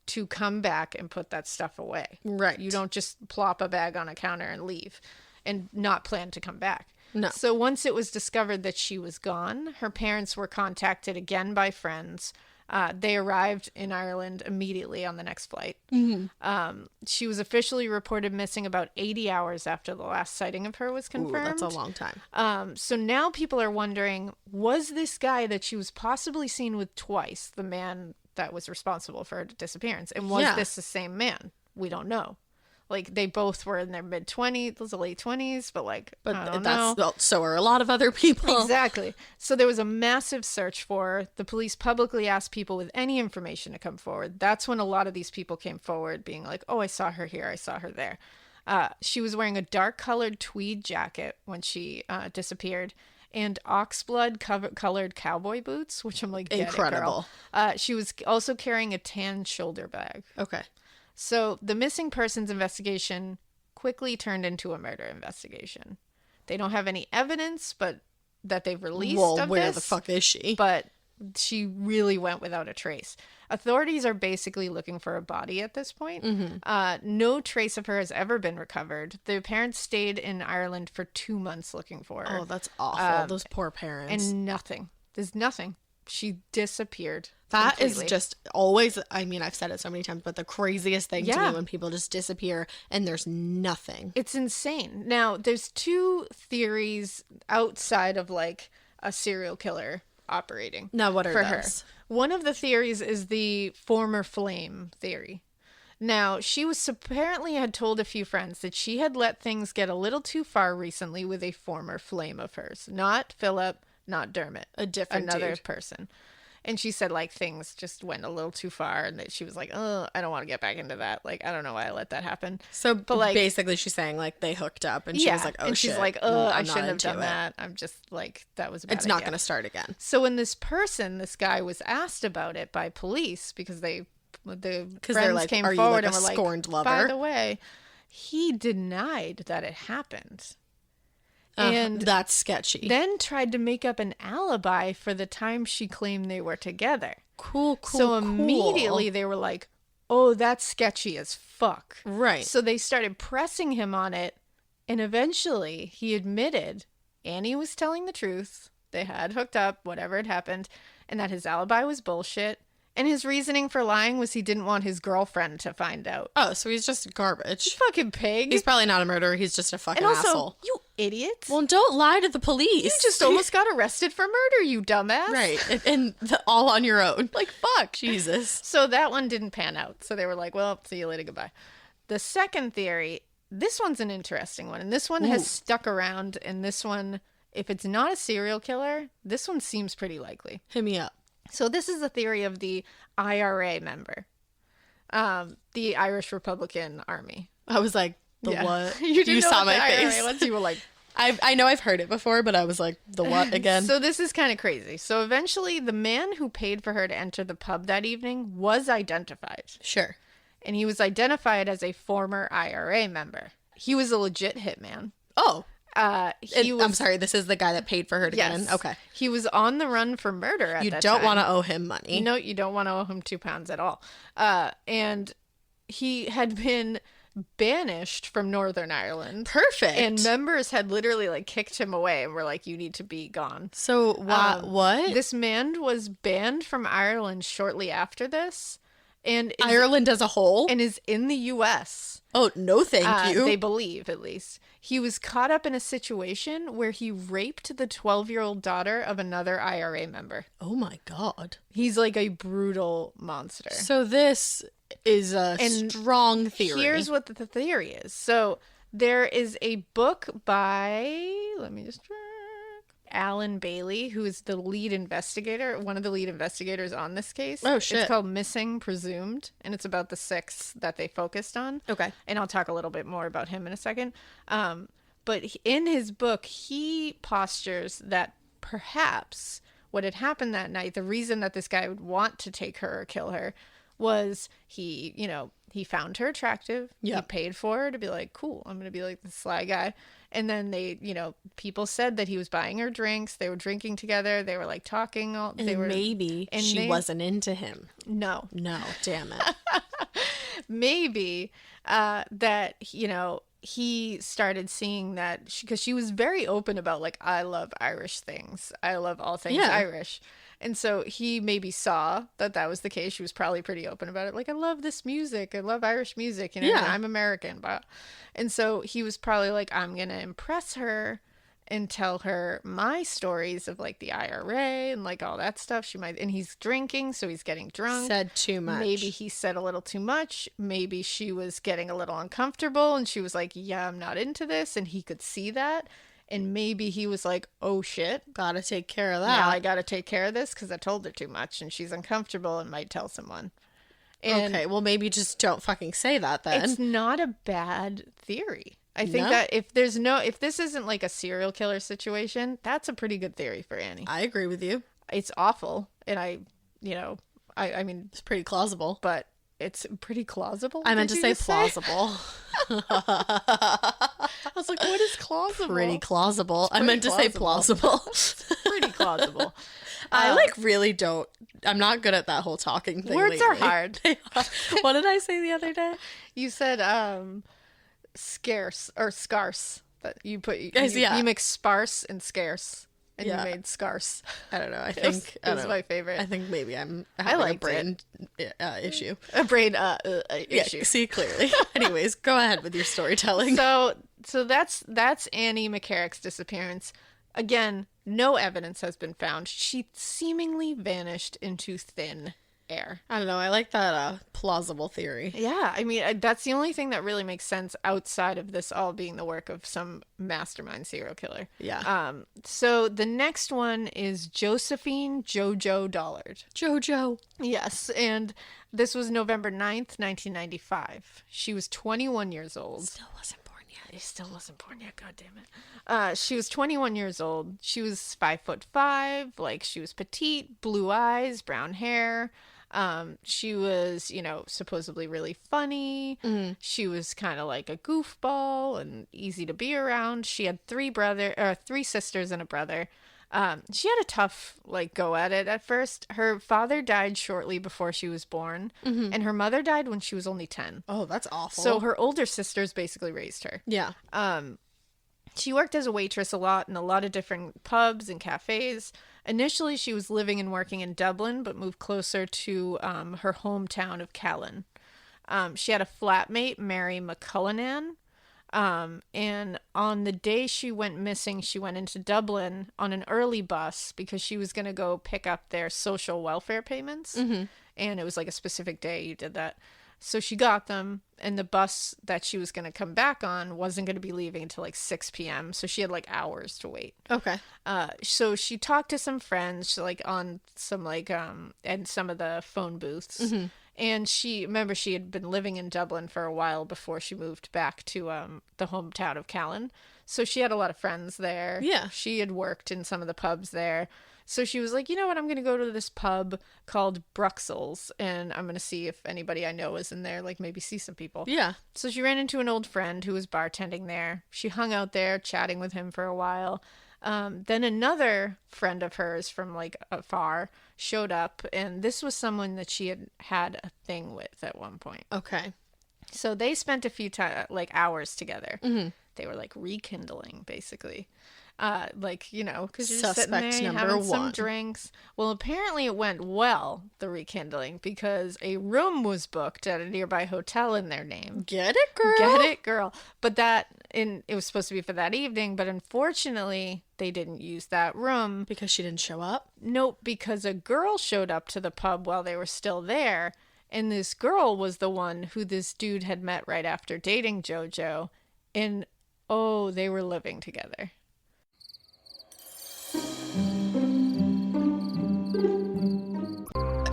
Speaker 1: to come back and put that stuff away.
Speaker 2: Right.
Speaker 1: You don't just plop a bag on a counter and leave and not plan to come back.
Speaker 2: No.
Speaker 1: So once it was discovered that she was gone, her parents were contacted again by friends. They arrived in Ireland immediately on the next flight. Mm-hmm. She was officially reported missing about 80 hours after the last sighting of her was confirmed.
Speaker 2: Ooh, that's a long time.
Speaker 1: So now people are wondering, was this guy that she was possibly seen with twice the man that was responsible for her disappearance? And was this the same man? We don't know. Like, they both were in their mid-20s, late 20s, but I don't know.
Speaker 2: Well, so are a lot of other people.
Speaker 1: Exactly. So there was a massive search for her. The police publicly asked people with any information to come forward. That's when a lot of these people came forward, being like, oh, I saw her here, I saw her there. She was wearing a dark-colored tweed jacket when she disappeared, and oxblood colored cowboy boots, which I'm like, get
Speaker 2: incredible.
Speaker 1: It, girl. She was also carrying a tan shoulder bag.
Speaker 2: Okay.
Speaker 1: So the missing persons investigation quickly turned into a murder investigation. They don't have any evidence, but that they've released of
Speaker 2: where
Speaker 1: this,
Speaker 2: the fuck is she?
Speaker 1: But she really went without a trace. Authorities are basically looking for a body at this point. No trace of her has ever been recovered. The parents stayed in Ireland for 2 months looking for her.
Speaker 2: Oh, that's awful. Those poor parents.
Speaker 1: And nothing. There's nothing. She disappeared.
Speaker 2: That
Speaker 1: completely.
Speaker 2: is just always, I mean, I've said it so many times, but the craziest thing to me when people just disappear and there's nothing.
Speaker 1: It's insane. Now, there's 2 theories outside of like a serial killer operating.
Speaker 2: Now, what are
Speaker 1: for
Speaker 2: those?
Speaker 1: her? One of the theories is the former flame theory. Now, she was apparently had told a few friends that she had let things get a little too far recently with a former flame of hers. Not Philip, not Dermot. Another
Speaker 2: dude.
Speaker 1: person. And she said, like, things just went a little too far and that she was like, oh, I don't want to get back into that. Like, I don't know why I let that happen.
Speaker 2: So,
Speaker 1: but like,
Speaker 2: basically she's saying, like, they hooked up and she was like, oh,
Speaker 1: and
Speaker 2: shit.
Speaker 1: she's like, oh, I
Speaker 2: I'm
Speaker 1: shouldn't
Speaker 2: not
Speaker 1: have done
Speaker 2: into it.
Speaker 1: that. I'm just like, that was a bad
Speaker 2: It's not
Speaker 1: idea.
Speaker 2: going to start again.
Speaker 1: So when this guy was asked about it by police because the friends
Speaker 2: like,
Speaker 1: came
Speaker 2: are you
Speaker 1: forward
Speaker 2: like
Speaker 1: and
Speaker 2: a
Speaker 1: were like,
Speaker 2: scorned lover?
Speaker 1: by the way, he denied that it happened. And
Speaker 2: that's sketchy.
Speaker 1: then tried to make up an alibi for the time she claimed they were together.
Speaker 2: Cool.
Speaker 1: So immediately they were like, oh, that's sketchy as fuck.
Speaker 2: Right.
Speaker 1: So they started pressing him on it. And eventually he admitted Annie was telling the truth. They had hooked up, whatever had happened, and that his alibi was bullshit. And his reasoning for lying was he didn't want his girlfriend to find out.
Speaker 2: Oh, so he's just garbage.
Speaker 1: You fucking pig.
Speaker 2: He's probably not a murderer. He's just a fucking
Speaker 1: and also,
Speaker 2: asshole.
Speaker 1: you idiot.
Speaker 2: Well, don't lie to the police.
Speaker 1: You just almost got arrested for murder, you dumbass.
Speaker 2: Right. And all on your own. Like, fuck. Jesus.
Speaker 1: So that one didn't pan out. So they were like, well, see you later, goodbye. The second theory, this one's an interesting one. And this one has stuck around. And this one, if it's not a serial killer, this one seems pretty likely.
Speaker 2: Hit me up.
Speaker 1: So this is the theory of the IRA member, the Irish Republican Army.
Speaker 2: I was like, what?
Speaker 1: You
Speaker 2: saw
Speaker 1: what
Speaker 2: my
Speaker 1: the
Speaker 2: face.
Speaker 1: IRA was. You were like,
Speaker 2: I know I've heard it before, but I was like, the what again?
Speaker 1: So this is kind of crazy. So eventually the man who paid for her to enter the pub that evening was identified.
Speaker 2: Sure.
Speaker 1: And he was identified as a former IRA member. He was a legit hitman.
Speaker 2: Oh.
Speaker 1: I'm
Speaker 2: sorry, this is the guy that paid for her to get in? Okay.
Speaker 1: He was on the run for murder at that time.
Speaker 2: You don't want to owe him money.
Speaker 1: No, you don't want to owe him £2 at all. And he had been banished from Northern Ireland.
Speaker 2: Perfect.
Speaker 1: And members had literally like kicked him away and were like, you need to be gone.
Speaker 2: So what?
Speaker 1: This man was banned from Ireland shortly after this. And
Speaker 2: Ireland as a whole?
Speaker 1: And is in the U.S.
Speaker 2: Oh, no thank you.
Speaker 1: They believe, at least. He was caught up in a situation where he raped the 12-year-old daughter of another IRA member.
Speaker 2: Oh my God.
Speaker 1: He's like a brutal monster.
Speaker 2: So this is a strong theory.
Speaker 1: Here's what the theory is. So there is a book by, let me just check, Alan Bailey, who is the lead investigator, one of the lead investigators on this case.
Speaker 2: Oh, shit.
Speaker 1: It's called Missing Presumed, and it's about the 6 that they focused on.
Speaker 2: Okay.
Speaker 1: And I'll talk a little bit more about him in a second. But in his book, he postures that perhaps what had happened that night, the reason that this guy would want to take her or kill her, was he found her attractive.
Speaker 2: Yep.
Speaker 1: He paid for her to be like, cool, I'm going to be like the sly guy. And then people said that he was buying her drinks. They were drinking together. They were like talking.
Speaker 2: Maybe she wasn't into him.
Speaker 1: No,
Speaker 2: damn it.
Speaker 1: Maybe that, he started seeing that because she was very open about like, I love Irish things. I love all things Irish. And so he maybe saw that was the case. She was probably pretty open about it. Like, I love this music. I love Irish music. I'm American. And so he was probably like, I'm going to impress her and tell her my stories of like the IRA and like all that stuff. And he's drinking, so he's getting drunk.
Speaker 2: Said too much.
Speaker 1: Maybe he said a little too much. Maybe she was getting a little uncomfortable and she was like, yeah, I'm not into this. And he could see that. And maybe he was like, oh shit,
Speaker 2: gotta take care of that.
Speaker 1: Now I gotta take care of this because I told her too much and she's uncomfortable and might tell someone. And
Speaker 2: okay, well maybe just don't fucking say that then.
Speaker 1: It's not a bad theory. I think that if this isn't like a serial killer situation, that's a pretty good theory for Annie.
Speaker 2: I agree with you.
Speaker 1: It's awful, and I mean,
Speaker 2: it's pretty plausible,
Speaker 1: but it's pretty plausible.
Speaker 2: I meant to say plausible.
Speaker 1: I was like, what is plausible?
Speaker 2: Pretty plausible. I meant to say plausible.
Speaker 1: Pretty plausible.
Speaker 2: I really don't. I'm not good at that whole talking thing.
Speaker 1: Words
Speaker 2: lately.
Speaker 1: are hard.
Speaker 2: What did I say the other day?
Speaker 1: You said scarce or scarce. That you put you mix sparse and scarce. And you made scarce.
Speaker 2: I don't know. I think
Speaker 1: it was my favorite.
Speaker 2: I think maybe I'm having a brain issue.
Speaker 1: A brain issue.
Speaker 2: See clearly. Anyways, go ahead with your storytelling.
Speaker 1: So that's Annie McCarrick's disappearance. Again, no evidence has been found. She seemingly vanished into thin air.
Speaker 2: I don't know. I like that plausible theory.
Speaker 1: Yeah, I mean, that's the only thing that really makes sense outside of this all being the work of some mastermind serial killer.
Speaker 2: Yeah.
Speaker 1: So the next one is Josephine Jojo Dollard.
Speaker 2: Jojo.
Speaker 1: Yes, and this was November 9th, 1995. She was 21 years old.
Speaker 2: Still wasn't born yet.
Speaker 1: He still wasn't born yet, god damn it. She was 21 years old. She was 5'5", like she was petite, blue eyes, brown hair. She was, supposedly really funny. Mm-hmm. She was kind of like a goofball and easy to be around. She had three sisters and a brother. She had a tough, go at it at first. Her father died shortly before she was born, mm-hmm. and her mother died when she was only 10.
Speaker 2: Oh, that's awful.
Speaker 1: So her older sisters basically raised her.
Speaker 2: Yeah.
Speaker 1: She worked as a waitress a lot in a lot of different pubs and cafes. Initially, she was living and working in Dublin, but moved closer to her hometown of Callan. She had a flatmate, Mary McCullinan, and on the day she went missing, she went into Dublin on an early bus because she was going to go pick up their social welfare payments, mm-hmm. and it was like a specific day you did that. So she got them, and the bus that she was going to come back on wasn't going to be leaving until 6 p.m. So she had hours to wait.
Speaker 2: Okay.
Speaker 1: So she talked to some friends, on some and some of the phone booths. Mm-hmm. And she had been living in Dublin for a while before she moved back to the hometown of Callan. So she had a lot of friends there.
Speaker 2: Yeah.
Speaker 1: She had worked in some of the pubs there. So she was like, you know what, I'm going to go to this pub called Bruxelles, and I'm going to see if anybody I know is in there, maybe see some people.
Speaker 2: Yeah.
Speaker 1: So she ran into an old friend who was bartending there. She hung out there, chatting with him for a while. Then another friend of hers from, afar showed up, and this was someone that she had a thing with at one point.
Speaker 2: Okay.
Speaker 1: So they spent a few hours together. Mm-hmm. They were, rekindling, basically. Because you're just sitting there having some drinks. Well, apparently it went well, the rekindling, because a room was booked at a nearby hotel in their name.
Speaker 2: Get it, girl?
Speaker 1: Get it, girl. But it was supposed to be for that evening, but unfortunately, they didn't use that room.
Speaker 2: Because she didn't show up?
Speaker 1: Nope, because a girl showed up to the pub while they were still there, and this girl was the one who this dude had met right after dating Jojo, and, they were living together.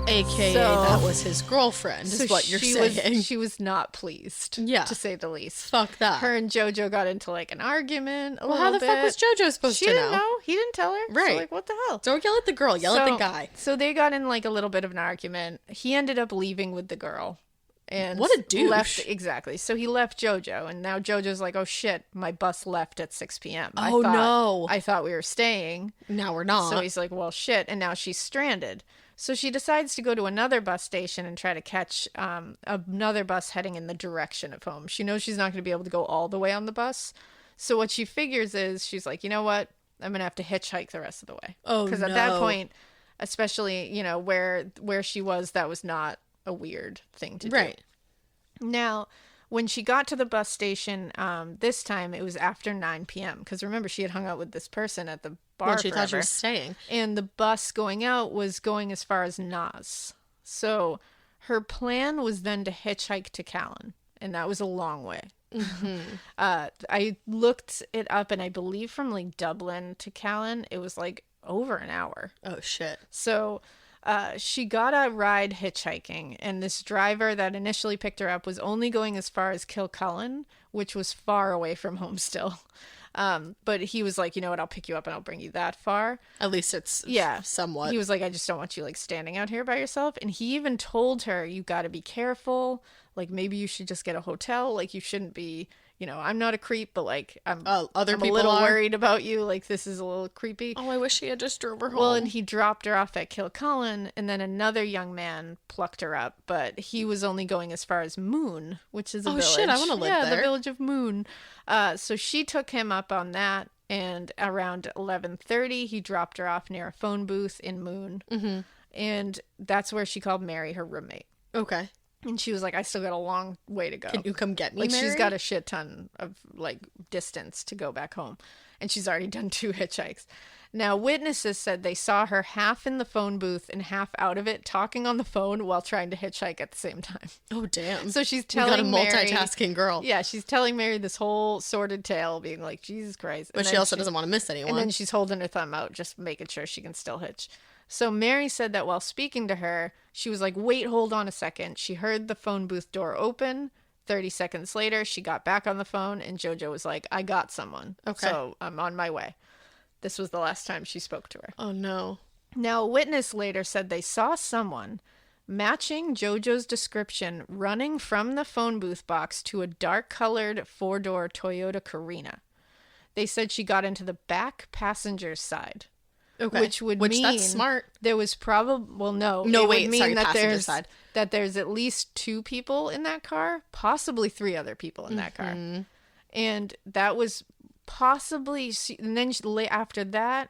Speaker 2: AKA that was his girlfriend, is what you're saying.
Speaker 1: She was not pleased, to say the least.
Speaker 2: Fuck that.
Speaker 1: Her and Jojo got into an argument a little bit.
Speaker 2: How the fuck was Jojo supposed to know?
Speaker 1: She didn't know. He didn't tell her.
Speaker 2: Right.
Speaker 1: So, what the hell?
Speaker 2: Don't yell at the girl. Yell at the guy.
Speaker 1: So they got in a little bit of an argument. He ended up leaving with the girl. And
Speaker 2: what a douche.
Speaker 1: Exactly. So he left Jojo, and now Jojo's like, oh shit, my bus left at 6 p.m.
Speaker 2: No.
Speaker 1: I thought we were staying.
Speaker 2: Now we're not.
Speaker 1: So he's like, well, shit. And now she's stranded. So she decides to go to another bus station and try to catch another bus heading in the direction of home. She knows she's not going to be able to go all the way on the bus. So what she figures is, she's like, you know what? I'm going to have to hitchhike the rest of the way.
Speaker 2: Oh, no.
Speaker 1: Because at that point, especially, where she was, that was not a weird thing to do.
Speaker 2: Right.
Speaker 1: Now, when she got to the bus station, this time it was after 9 p.m. Because remember, she had hung out with this person at the bar.
Speaker 2: Well, she thought she was staying.
Speaker 1: And the bus going out was going as far as Nas. So her plan was then to hitchhike to Callan. And that was a long way. Mm-hmm. I looked it up, and I believe from Dublin to Callan, it was over an hour.
Speaker 2: Oh, shit.
Speaker 1: So She got a ride hitchhiking, and this driver that initially picked her up was only going as far as Kilcullen, which was far away from home still. But he was like, you know what, I'll pick you up and I'll bring you that far.
Speaker 2: At least it's somewhat.
Speaker 1: He was like, I just don't want you like standing out here by yourself. And he even told her, you got to be careful. Like, maybe you should just get a hotel. Like, you shouldn't be, you know, I'm not a creep, but like, I'm a little worried about you. Like, this is a little creepy.
Speaker 2: Oh, I wish he had just drove her home.
Speaker 1: Well, and he dropped her off at Kilcullen, and then another young man plucked her up, but he was only going as far as Moon, which is a village. Oh, shit,
Speaker 2: I want to live there.
Speaker 1: Yeah, the village of Moon. So she took him up on that, and around 11:30, he dropped her off near a phone booth in Moon. Mm-hmm. And that's where she called Mary, her roommate.
Speaker 2: Okay.
Speaker 1: And she was like, I still got a long way to go.
Speaker 2: Can you come get me,
Speaker 1: Like,
Speaker 2: Mary?
Speaker 1: she's got a shit ton of, like, distance to go back home. And she's already done 2 hitchhikes. Now, witnesses said they saw her half in the phone booth and half out of it, talking on the phone while trying to hitchhike at the same time.
Speaker 2: Oh, damn.
Speaker 1: So she's telling Mary...
Speaker 2: You got a multitasking girl.
Speaker 1: Yeah, she's telling Mary this whole sordid tale, being like, Jesus Christ.
Speaker 2: But she also doesn't want to miss anyone.
Speaker 1: And then she's holding her thumb out, just making sure she can still hitch. So Mary said that while speaking to her, she was like, wait, hold on a second. She heard the phone booth door open. 30 seconds later, she got back on the phone, and Jojo was like, I got someone. Okay. So I'm on my way. This was the last time she spoke to her.
Speaker 2: Oh, no.
Speaker 1: Now, a witness later said they saw someone matching Jojo's description running from the phone booth box to a dark-colored 4-door Toyota Carina. They said she got into the back passenger side.
Speaker 2: Okay.
Speaker 1: Which mean
Speaker 2: that's smart.
Speaker 1: There was probably that there's at least 2 people in that car, possibly 3 other people in that car, and that was possibly. And then after that,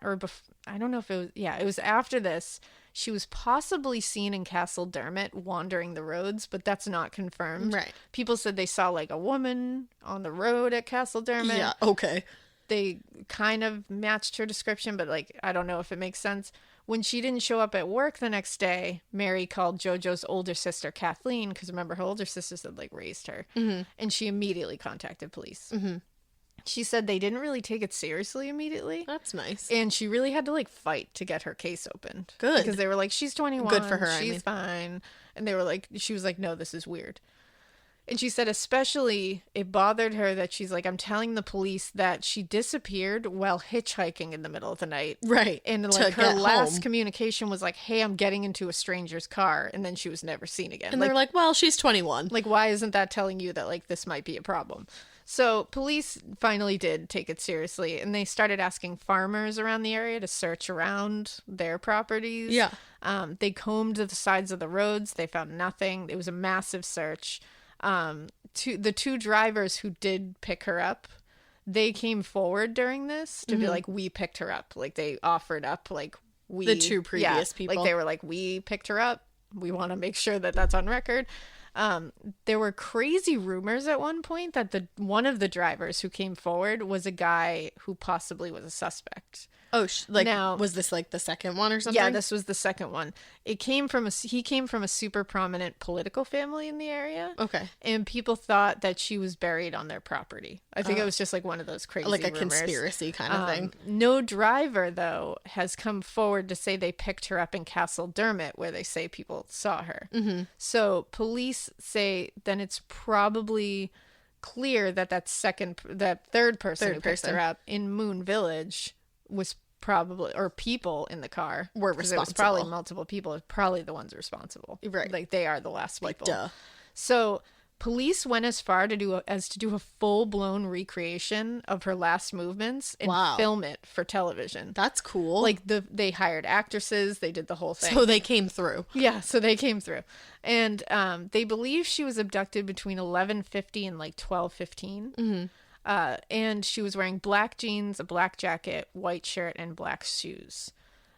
Speaker 1: I don't know if it was. Yeah, it was after this. She was possibly seen in Castle Dermot wandering the roads, but that's not confirmed.
Speaker 2: Right.
Speaker 1: People said they saw like a woman on the road at Castle Dermot.
Speaker 2: Yeah. Okay.
Speaker 1: They kind of matched her description, but like, I don't know if it makes sense. When she didn't show up at work the next day, Mary called Jojo's older sister, Kathleen, because remember, her older sisters had like raised her, and she immediately contacted police. Mm-hmm. She said they didn't really take it seriously immediately.
Speaker 2: That's nice.
Speaker 1: And she really had to like fight to get her case opened.
Speaker 2: Good.
Speaker 1: Because they were like, she's 21.
Speaker 2: Good for her.
Speaker 1: She's fine. And they were like, she was like, no, this is weird. And she said especially it bothered her that she's like, I'm telling the police that she disappeared while hitchhiking in the middle of the night.
Speaker 2: Right.
Speaker 1: And like her last communication was like, hey, I'm getting into a stranger's car. And then she was never seen again.
Speaker 2: And they're like, well, she's 21.
Speaker 1: Like, why isn't that telling you that like this might be a problem? So police finally did take it seriously, and they started asking farmers around the area to search around their properties.
Speaker 2: Yeah.
Speaker 1: They combed the sides of the roads. They found nothing. It was a massive search. The 2 drivers who did pick her up, they came forward during this to be like, we picked her up. Like, they offered up, like,
Speaker 2: the 2 previous people.
Speaker 1: Like, they were like, we picked her up. We want to make sure that that's on record. There were crazy rumors at one point that one of the drivers who came forward was a guy who possibly was a suspect.
Speaker 2: Oh, now, was this like the second one or something?
Speaker 1: Yeah, this was the second one. He came from a super prominent political family in the area.
Speaker 2: Okay.
Speaker 1: And people thought that she was buried on their property. I think it was just like one of those crazy
Speaker 2: like a
Speaker 1: rumors.
Speaker 2: Conspiracy kind of thing.
Speaker 1: No driver, though, has come forward to say they picked her up in Castle Dermot, where they say people saw her. Mm-hmm. So police say then it's probably clear that that third person who picked her up in Moon Village was probably, or people in the car
Speaker 2: were responsible.
Speaker 1: It was probably multiple people. It's probably the ones responsible.
Speaker 2: Right.
Speaker 1: Like, they are the last people.
Speaker 2: Like, duh.
Speaker 1: So police went as far to do a full-blown recreation of her last movements and film it for television.
Speaker 2: That's cool.
Speaker 1: Like, they hired actresses. They did the whole thing.
Speaker 2: So they came through.
Speaker 1: Yeah, so they came through. And they believe she was abducted between 11:50 and like 12:15. Mm-hmm. And she was wearing black jeans, a black jacket, white shirt, and black shoes.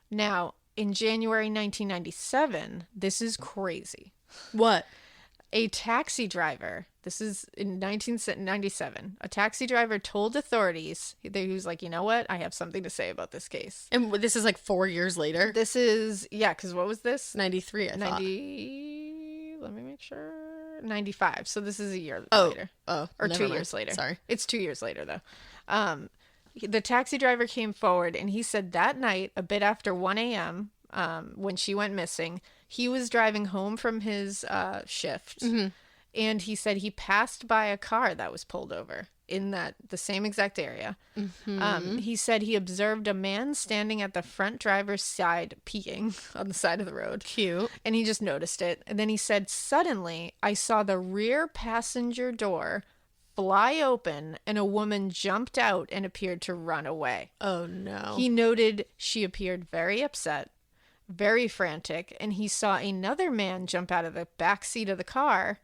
Speaker 1: Now, in January 1997, this is crazy.
Speaker 2: What?
Speaker 1: A taxi driver, this is in 1997, a taxi driver told authorities, he was like, you know what? I have something to say about this case.
Speaker 2: And this is like 4 years later?
Speaker 1: This is, yeah, because what was this?
Speaker 2: 93, I thought.
Speaker 1: Let me make sure. 95. So this is a year later.
Speaker 2: Oh,
Speaker 1: or 2 years later.
Speaker 2: Sorry.
Speaker 1: It's 2 years later, though. The taxi driver came forward, and he said that night, a bit after 1 a.m., when she went missing. He was driving home from his shift, and he said he passed by a car that was pulled over in the same exact area. He said he observed a man standing at the front driver's side peeing on the side of the road.
Speaker 2: Cute.
Speaker 1: And he just noticed it. And then he said, suddenly, I saw the rear passenger door fly open and a woman jumped out and appeared to run away.
Speaker 2: Oh, no.
Speaker 1: He noted she appeared very upset, very frantic, and he saw another man jump out of the back seat of the car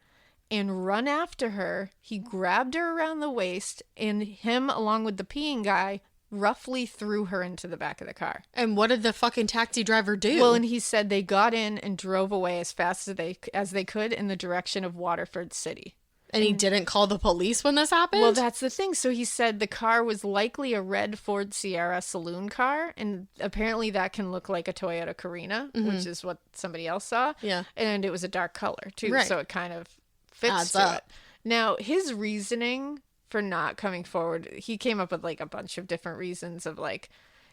Speaker 1: and run after her. He grabbed her around the waist, and him, along with the peeing guy, roughly threw her into the back of the car.
Speaker 2: And what did the fucking taxi driver do?
Speaker 1: Well, and he said they got in and drove away as fast as they could in the direction of Waterford City.
Speaker 2: And he didn't call the police when this happened?
Speaker 1: Well, that's the thing. So he said the car was likely a red Ford Sierra saloon car, and apparently that can look like a Toyota Carina, which is what somebody else saw.
Speaker 2: Yeah.
Speaker 1: And it was a dark color, too,
Speaker 2: Right.
Speaker 1: so it kind of fits
Speaker 2: Adds
Speaker 1: to
Speaker 2: up.
Speaker 1: it. Now, his reasoning for not coming forward, he came up with like a bunch of different reasons of like,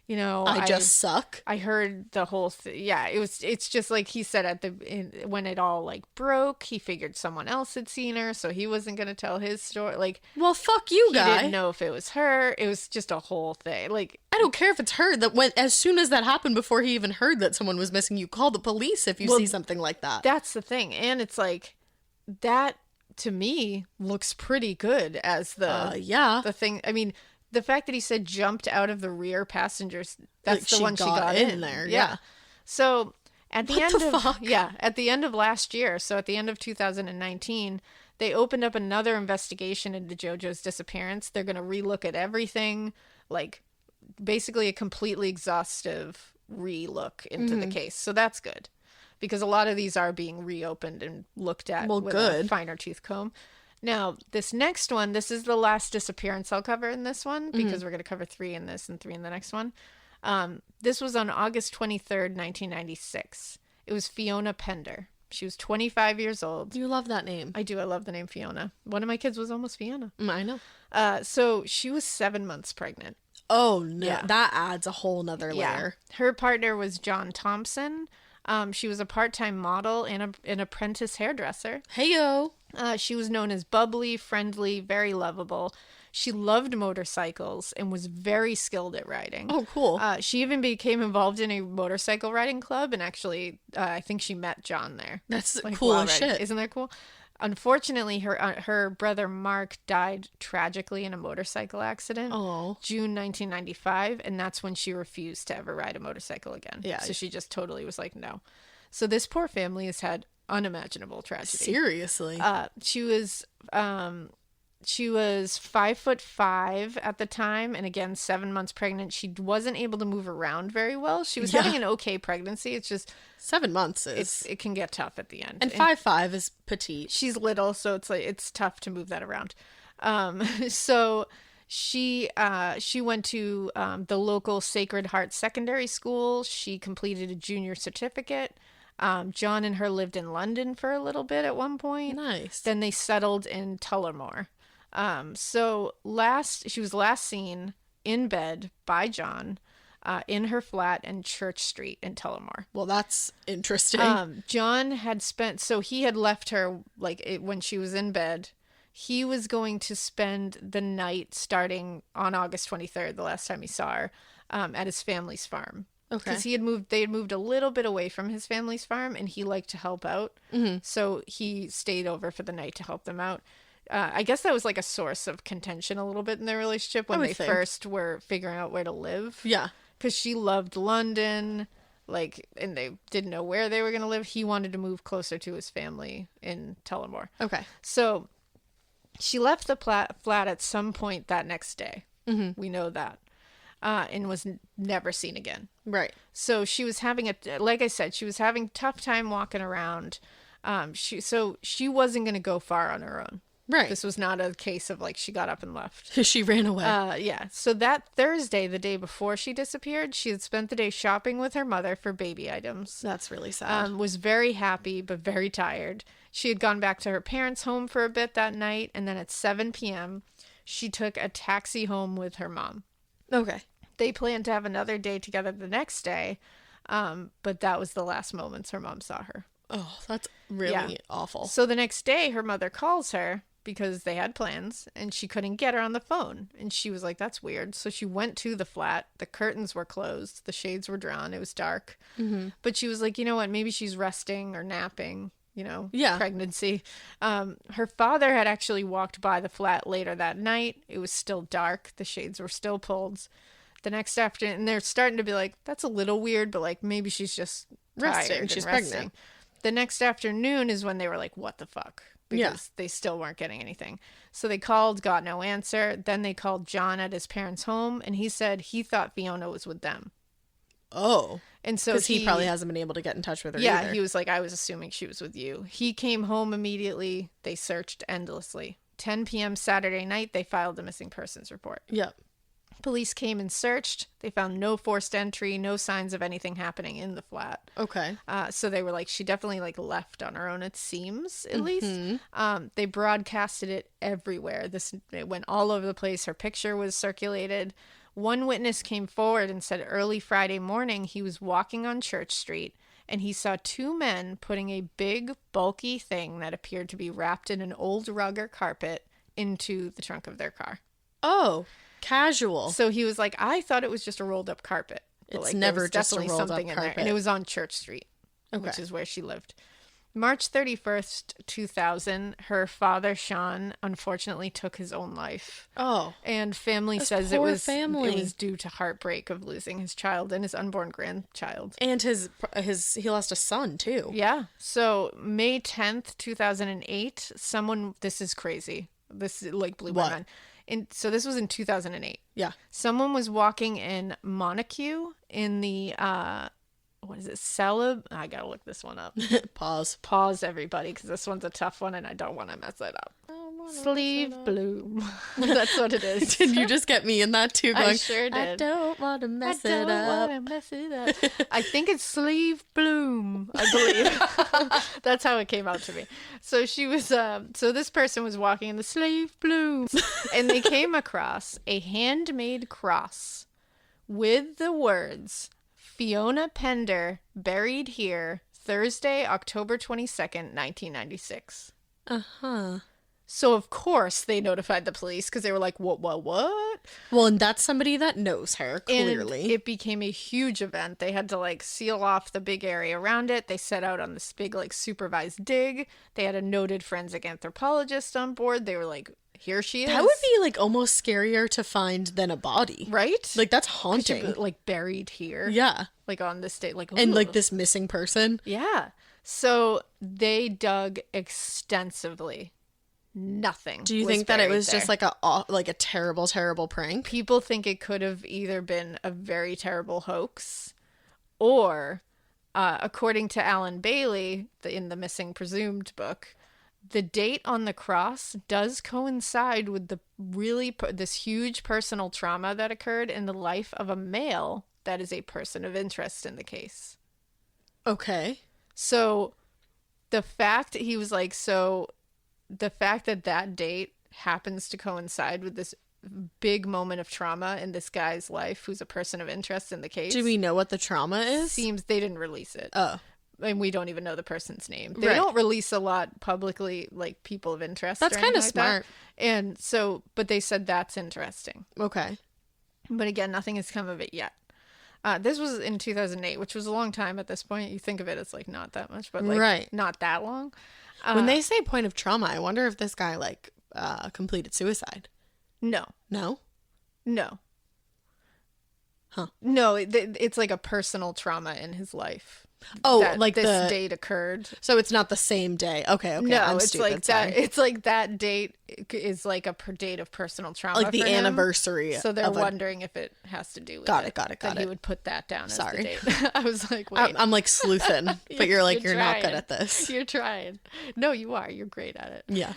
Speaker 1: you know,
Speaker 2: I just suck.
Speaker 1: I heard the whole yeah, it's just like he said when it all like broke, he figured someone else had seen her, so he wasn't going to tell his story. Like,
Speaker 2: Well, fuck you,
Speaker 1: he
Speaker 2: guy.
Speaker 1: didn't know if it was her. It was just a whole thing. Like,
Speaker 2: I don't care if it's her. As soon as that happened, before he even heard that someone was missing, you call the police if you see something like that.
Speaker 1: that's the thing. And it's like, that to me looks pretty good as the thing. I mean, the fact that he said jumped out of the rear passengers, that's
Speaker 2: Like
Speaker 1: the one she got in
Speaker 2: there.
Speaker 1: Yeah. So at the
Speaker 2: What
Speaker 1: end
Speaker 2: the
Speaker 1: of
Speaker 2: fuck?
Speaker 1: at the end of last year, so at the end of 2019, they opened up another investigation into Jojo's disappearance. They're going to relook at everything, like basically a completely exhaustive relook into the case. So that's good, because a lot of these are being reopened and looked at with a finer tooth comb. Now, this next one, this is the last disappearance I'll cover in this one, because we're going to cover 3 in this and 3 in the next one. This was on August 23rd, 1996. It was Fiona Pender. She was 25 years old.
Speaker 2: You love that name.
Speaker 1: I do. I love the name Fiona. One of my kids was almost Fiona.
Speaker 2: I know.
Speaker 1: So she was 7 months pregnant.
Speaker 2: Oh, no.
Speaker 1: Yeah.
Speaker 2: That adds a whole nother layer.
Speaker 1: Her partner was John Thompson. She was a part-time model and an apprentice hairdresser.
Speaker 2: Heyo.
Speaker 1: She was known as bubbly, friendly, very lovable. She loved motorcycles and was very skilled at riding.
Speaker 2: Oh, cool.
Speaker 1: She even became involved in a motorcycle riding club, and actually, I think she met John there.
Speaker 2: That's
Speaker 1: Like,
Speaker 2: cool
Speaker 1: while
Speaker 2: as
Speaker 1: riding.
Speaker 2: shit.
Speaker 1: Isn't that cool? Unfortunately, her brother Mark died tragically in a motorcycle accident.
Speaker 2: Oh.
Speaker 1: June 1995, and that's when she refused to ever ride a motorcycle again.
Speaker 2: Yeah.
Speaker 1: So she just totally was like, no. So this poor family has had unimaginable tragedy.
Speaker 2: Seriously.
Speaker 1: She was 5'5" at the time, and again 7 months pregnant. She wasn't able to move around very well. She was having an okay pregnancy. It's just
Speaker 2: 7 months is...
Speaker 1: it can get tough at the end.
Speaker 2: And 5'5" is petite.
Speaker 1: She's little, so it's tough to move that around. So she went to the local Sacred Heart Secondary School. She completed a junior certificate. John and her lived in London for a little bit at one point.
Speaker 2: Nice.
Speaker 1: Then they settled in Tullamore. She was last seen in bed by John in her flat in Church Street in Tullamore.
Speaker 2: Well, that's interesting.
Speaker 1: John had he had left her when she was in bed. He was going to spend the night starting on August 23rd, the last time he saw her, at his family's farm.
Speaker 2: Okay.
Speaker 1: Because they had moved a little bit away from his family's farm, and he liked to help out. Mm-hmm. So he stayed over for the night to help them out. I guess that was like a source of contention a little bit in their relationship when they first were figuring out where to live.
Speaker 2: Yeah.
Speaker 1: Because she loved London, and they didn't know where they were going to live. He wanted to move closer to his family in Tullamore.
Speaker 2: Okay.
Speaker 1: So she left the flat at some point that next day. Mm-hmm. We know that. And was never seen again.
Speaker 2: Right.
Speaker 1: So she was having like I said, she was having a tough time walking around. She wasn't going to go far on her own.
Speaker 2: Right.
Speaker 1: This was not a case of she got up and left.
Speaker 2: She ran away.
Speaker 1: Yeah. So that Thursday, the day before she disappeared, she had spent the day shopping with her mother for baby items.
Speaker 2: That's really sad.
Speaker 1: Was very happy, but very tired. She had gone back to her parents' home for a bit that night. And then at 7 p.m., she took a taxi home with her mom.
Speaker 2: Okay.
Speaker 1: They planned to have another day together the next day. But that was the last moments her mom saw her.
Speaker 2: Oh, that's really awful.
Speaker 1: So the next day, her mother calls her because they had plans, and she couldn't get her on the phone. And she was like, that's weird. So she went to the flat. The curtains were closed. The shades were drawn. It was dark. Mm-hmm. But she was like, you know what? Maybe she's resting or napping, pregnancy. Her father had actually walked by the flat later that night. It was still dark. The shades were still pulled. The next afternoon, and they're starting to be like, that's a little weird, but like maybe she's just
Speaker 2: resting. She's pregnant.
Speaker 1: The next afternoon is when they were like, what the fuck? Because they still weren't getting anything. So they called, got no answer. Then they called John at his parents' home, and he said he thought Fiona was with them.
Speaker 2: Oh.
Speaker 1: And so
Speaker 2: because he probably hasn't been able to get in touch with her either.
Speaker 1: He was like, I was assuming she was with you. He came home immediately. They searched endlessly. 10 p.m. Saturday night, they filed a missing persons report.
Speaker 2: Yep.
Speaker 1: Police came and searched. They found no forced entry, no signs of anything happening in the flat.
Speaker 2: Okay.
Speaker 1: So they were like, she definitely like left on her own, it seems, at least. They broadcasted it everywhere. It went all over the place. Her picture was circulated. One witness came forward and said early Friday morning he was walking on Church Street and he saw two men putting a big, bulky thing that appeared to be wrapped in an old rug or carpet into the trunk of their car.
Speaker 2: Oh. Casual.
Speaker 1: So he was like, I thought it was just a rolled up carpet.
Speaker 2: It's like, never just a rolled up carpet.
Speaker 1: And it was on Church Street, which is where she lived. March 31st, 2000, her father, Sean, unfortunately took his own life. Oh. And family says it was due to heartbreak of losing his child and his unborn grandchild.
Speaker 2: And he lost a son, too.
Speaker 1: Yeah. So May 10th, 2008, this is crazy. This like blew my mind. So this was in 2008. Yeah. Someone was walking in Montague in the, what is it? I gotta look this one up. Pause, everybody, because this one's a tough one and I don't want to mess it up. Sleeve bloom. That's what it is.
Speaker 2: Did you just get me in that too? Going,
Speaker 1: I sure did.
Speaker 2: I don't want to mess it up.
Speaker 1: I think it's sleeve bloom, I believe. That's how it came out to me. So she was, so this person was walking in the sleeve bloom, and they came across a handmade cross with the words, Fiona Pender, buried here, Thursday, October 22nd, 1996. Uh-huh. So, of course, they notified the police because they were like, what?
Speaker 2: Well, and that's somebody that knows her, clearly.
Speaker 1: And it became a huge event. They had to, like, seal off the big area around it. They set out on this big, like, supervised dig. They had a noted forensic anthropologist on board. They were like, here she is.
Speaker 2: That would be, like, almost scarier to find than a body.
Speaker 1: Right?
Speaker 2: Like, that's haunting.
Speaker 1: Be, like, buried here.
Speaker 2: Yeah.
Speaker 1: Like, on this day. Like, ooh.
Speaker 2: And, like, this missing person.
Speaker 1: Yeah. So, they dug extensively. Nothing.
Speaker 2: Do you think that it was just like a terrible, terrible prank?
Speaker 1: People think it could have either been a very terrible hoax or, according to Alan Bailey, in the Missing Presumed book, the date on the cross does coincide with this huge personal trauma that occurred in the life of a male that is a person of interest in the case.
Speaker 2: Okay.
Speaker 1: So the fact that date happens to coincide with this big moment of trauma in this guy's life who's a person of interest in the case.
Speaker 2: Do we know what the trauma is?
Speaker 1: Seems they didn't release it.
Speaker 2: Oh.
Speaker 1: And we don't even know the person's name. They don't release a lot publicly, like, people of interest. That's kind of smart. And so, but they said that's interesting.
Speaker 2: Okay.
Speaker 1: But again, nothing has come of it yet. This was in 2008, which was a long time at this point. You think of it as, like, not that much, but, like, not that long.
Speaker 2: When they say point of trauma, I wonder if this guy, like, completed suicide.
Speaker 1: No.
Speaker 2: No?
Speaker 1: No.
Speaker 2: Huh.
Speaker 1: No, it's like a personal trauma in his life.
Speaker 2: Oh, like
Speaker 1: this date occurred.
Speaker 2: So it's not the same day. Okay.
Speaker 1: No,
Speaker 2: I'm
Speaker 1: it's
Speaker 2: stupid,
Speaker 1: like that. It's like that date is like a date of personal trauma,
Speaker 2: like the
Speaker 1: for him.
Speaker 2: anniversary.
Speaker 1: So they're wondering if it has to do with
Speaker 2: Got it.
Speaker 1: That he would put that down as the date. I was like,
Speaker 2: wait, I'm like sleuthing, but you're like, you're not good at this.
Speaker 1: You're trying. No, you are. You're great at it.
Speaker 2: Yeah.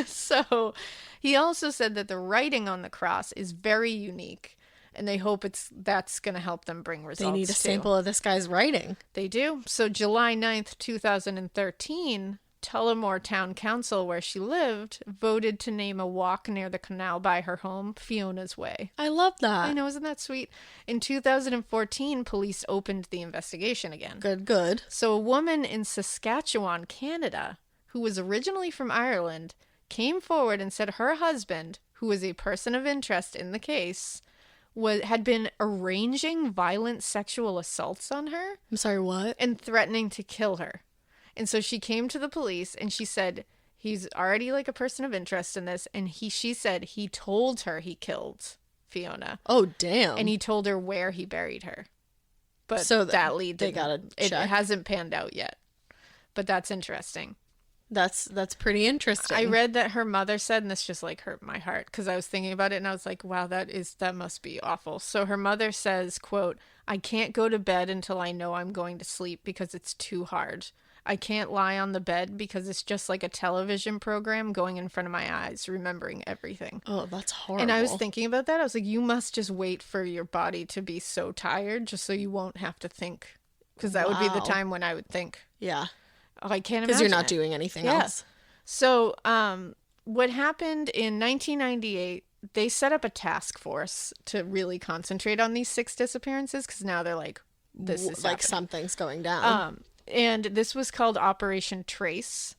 Speaker 1: So he also said that the writing on the cross is very unique. And they hope that's going to help them bring results.
Speaker 2: They need a sample of this guy's writing.
Speaker 1: They do. So July 9th, 2013, Tullamore Town Council, where she lived, voted to name a walk near the canal by her home Fiona's Way.
Speaker 2: I love that.
Speaker 1: I know, isn't that sweet? In 2014, police opened the investigation again.
Speaker 2: Good.
Speaker 1: So a woman in Saskatchewan, Canada, who was originally from Ireland, came forward and said her husband, who was a person of interest in the case, had been arranging violent sexual assaults on her.
Speaker 2: I'm sorry, what?
Speaker 1: And threatening to kill her. And so she came to the police and she said, he's already like a person of interest in this. And she said he told her he killed Fiona.
Speaker 2: Oh, damn.
Speaker 1: And he told her where he buried her. But
Speaker 2: so
Speaker 1: that lead
Speaker 2: they gotta
Speaker 1: it
Speaker 2: check.
Speaker 1: hasn't panned out yet. But that's interesting.
Speaker 2: That's pretty interesting.
Speaker 1: I read that her mother said, and this just like hurt my heart because I was thinking about it and I was like, wow, that must be awful. So her mother says, quote, "I can't go to bed until I know I'm going to sleep because it's too hard. I can't lie on the bed because it's just like a television program going in front of my eyes, remembering everything."
Speaker 2: Oh, that's horrible.
Speaker 1: And I was thinking about that. I was like, you must just wait for your body to be so tired just so you won't have to think. Because that would be the time when I would think.
Speaker 2: Yeah.
Speaker 1: Oh, I can't imagine.
Speaker 2: Because you're not doing anything else.
Speaker 1: So what happened in 1998, they set up a task force to really concentrate on these 6 disappearances because now they're like, this is
Speaker 2: like
Speaker 1: happening.
Speaker 2: Something's going down.
Speaker 1: And this was called Operation Trace.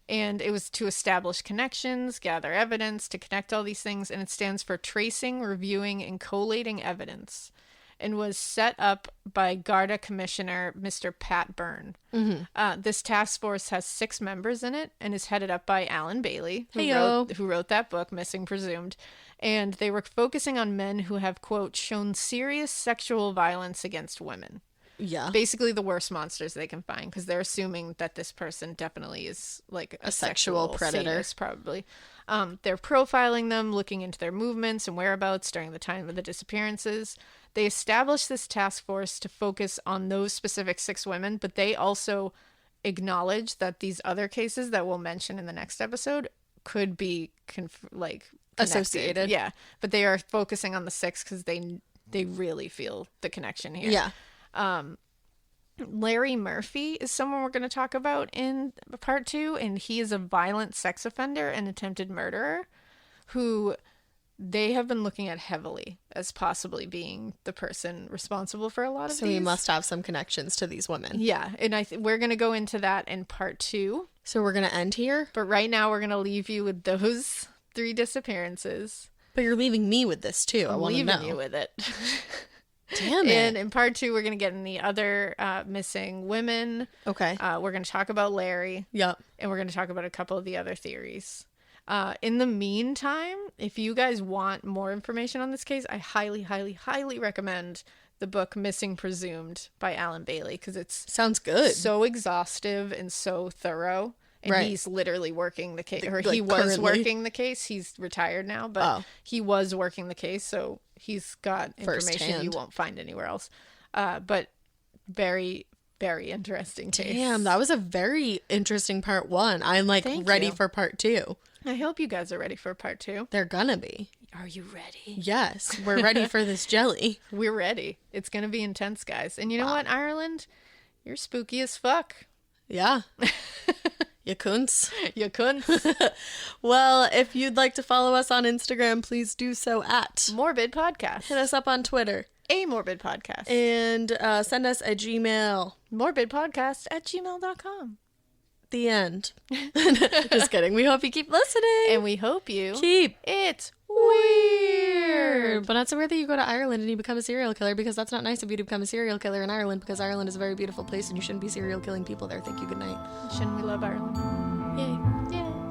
Speaker 1: And it was to establish connections, gather evidence, to connect all these things. And it stands for Tracing, Reviewing, and Collating Evidence. And was set up by Garda Commissioner Mr. Pat Byrne. Mm-hmm. This task force has 6 members in it and is headed up by Alan Bailey, who wrote that book, Missing Presumed. And they were focusing on men who have, quote, shown serious sexual violence against women.
Speaker 2: Yeah.
Speaker 1: Basically the worst monsters they can find because they're assuming that this person definitely is like a sexual predator. Sadist, probably. They're profiling them, looking into their movements and whereabouts during the time of the disappearances. They established this task force to focus on those specific 6 women, but they also acknowledge that these other cases that we'll mention in the next episode could be
Speaker 2: associated.
Speaker 1: Yeah, but they are focusing on the 6 because they really feel the connection here.
Speaker 2: Yeah.
Speaker 1: Larry Murphy is someone we're going to talk about in part 2, and he is a violent sex offender and attempted murderer who they have been looking at heavily as possibly being the person responsible for a lot of these.
Speaker 2: So he must have some connections to these women.
Speaker 1: Yeah, and we're going to go into that in part 2.
Speaker 2: So we're going to end here?
Speaker 1: But right now we're going to leave you with those 3 disappearances.
Speaker 2: But you're leaving me with this too. I want to know.
Speaker 1: I'm leaving you with it.
Speaker 2: Damn it.
Speaker 1: And in part 2, we're going to get in the other missing women.
Speaker 2: Okay.
Speaker 1: We're going to talk about Larry.
Speaker 2: Yep.
Speaker 1: And we're going to talk about a couple of the other theories. In the meantime, if you guys want more information on this case, I highly, highly, highly recommend the book Missing Presumed by Alan Bailey because it's
Speaker 2: sounds good.
Speaker 1: So exhaustive and so thorough. And
Speaker 2: right.
Speaker 1: He's literally working the case, or
Speaker 2: like
Speaker 1: he was
Speaker 2: currently
Speaker 1: working the case. He's retired now, but he was working the case, so he's got information
Speaker 2: firsthand.
Speaker 1: You won't find anywhere else. But very, very interesting case.
Speaker 2: Damn, that was a very interesting part 1. I'm like ready for part 2.
Speaker 1: I hope you guys are ready for part 2.
Speaker 2: They're gonna be.
Speaker 1: Are you ready?
Speaker 2: Yes, we're ready for this jelly.
Speaker 1: We're ready. It's gonna be intense, guys. And you know what, Ireland? You're spooky as fuck.
Speaker 2: Yeah. You cunts.
Speaker 1: You cunts.
Speaker 2: Well, if you'd like to follow us on Instagram, please do so at
Speaker 1: Morbid Podcast.
Speaker 2: Hit us up on Twitter.
Speaker 1: A Morbid Podcast.
Speaker 2: And send us a Gmail.
Speaker 1: morbidpodcast@gmail.com.
Speaker 2: The end. Just kidding. We hope you keep listening.
Speaker 1: And we hope you
Speaker 2: keep
Speaker 1: it weird.
Speaker 2: But not so weird that you go to Ireland and you become a serial killer, because that's not nice of you to become a serial killer in Ireland, because Ireland is a very beautiful place and you shouldn't be serial killing people there. Thank you. Good night.
Speaker 1: Shouldn't we love Ireland?
Speaker 2: Yay.
Speaker 1: Yeah.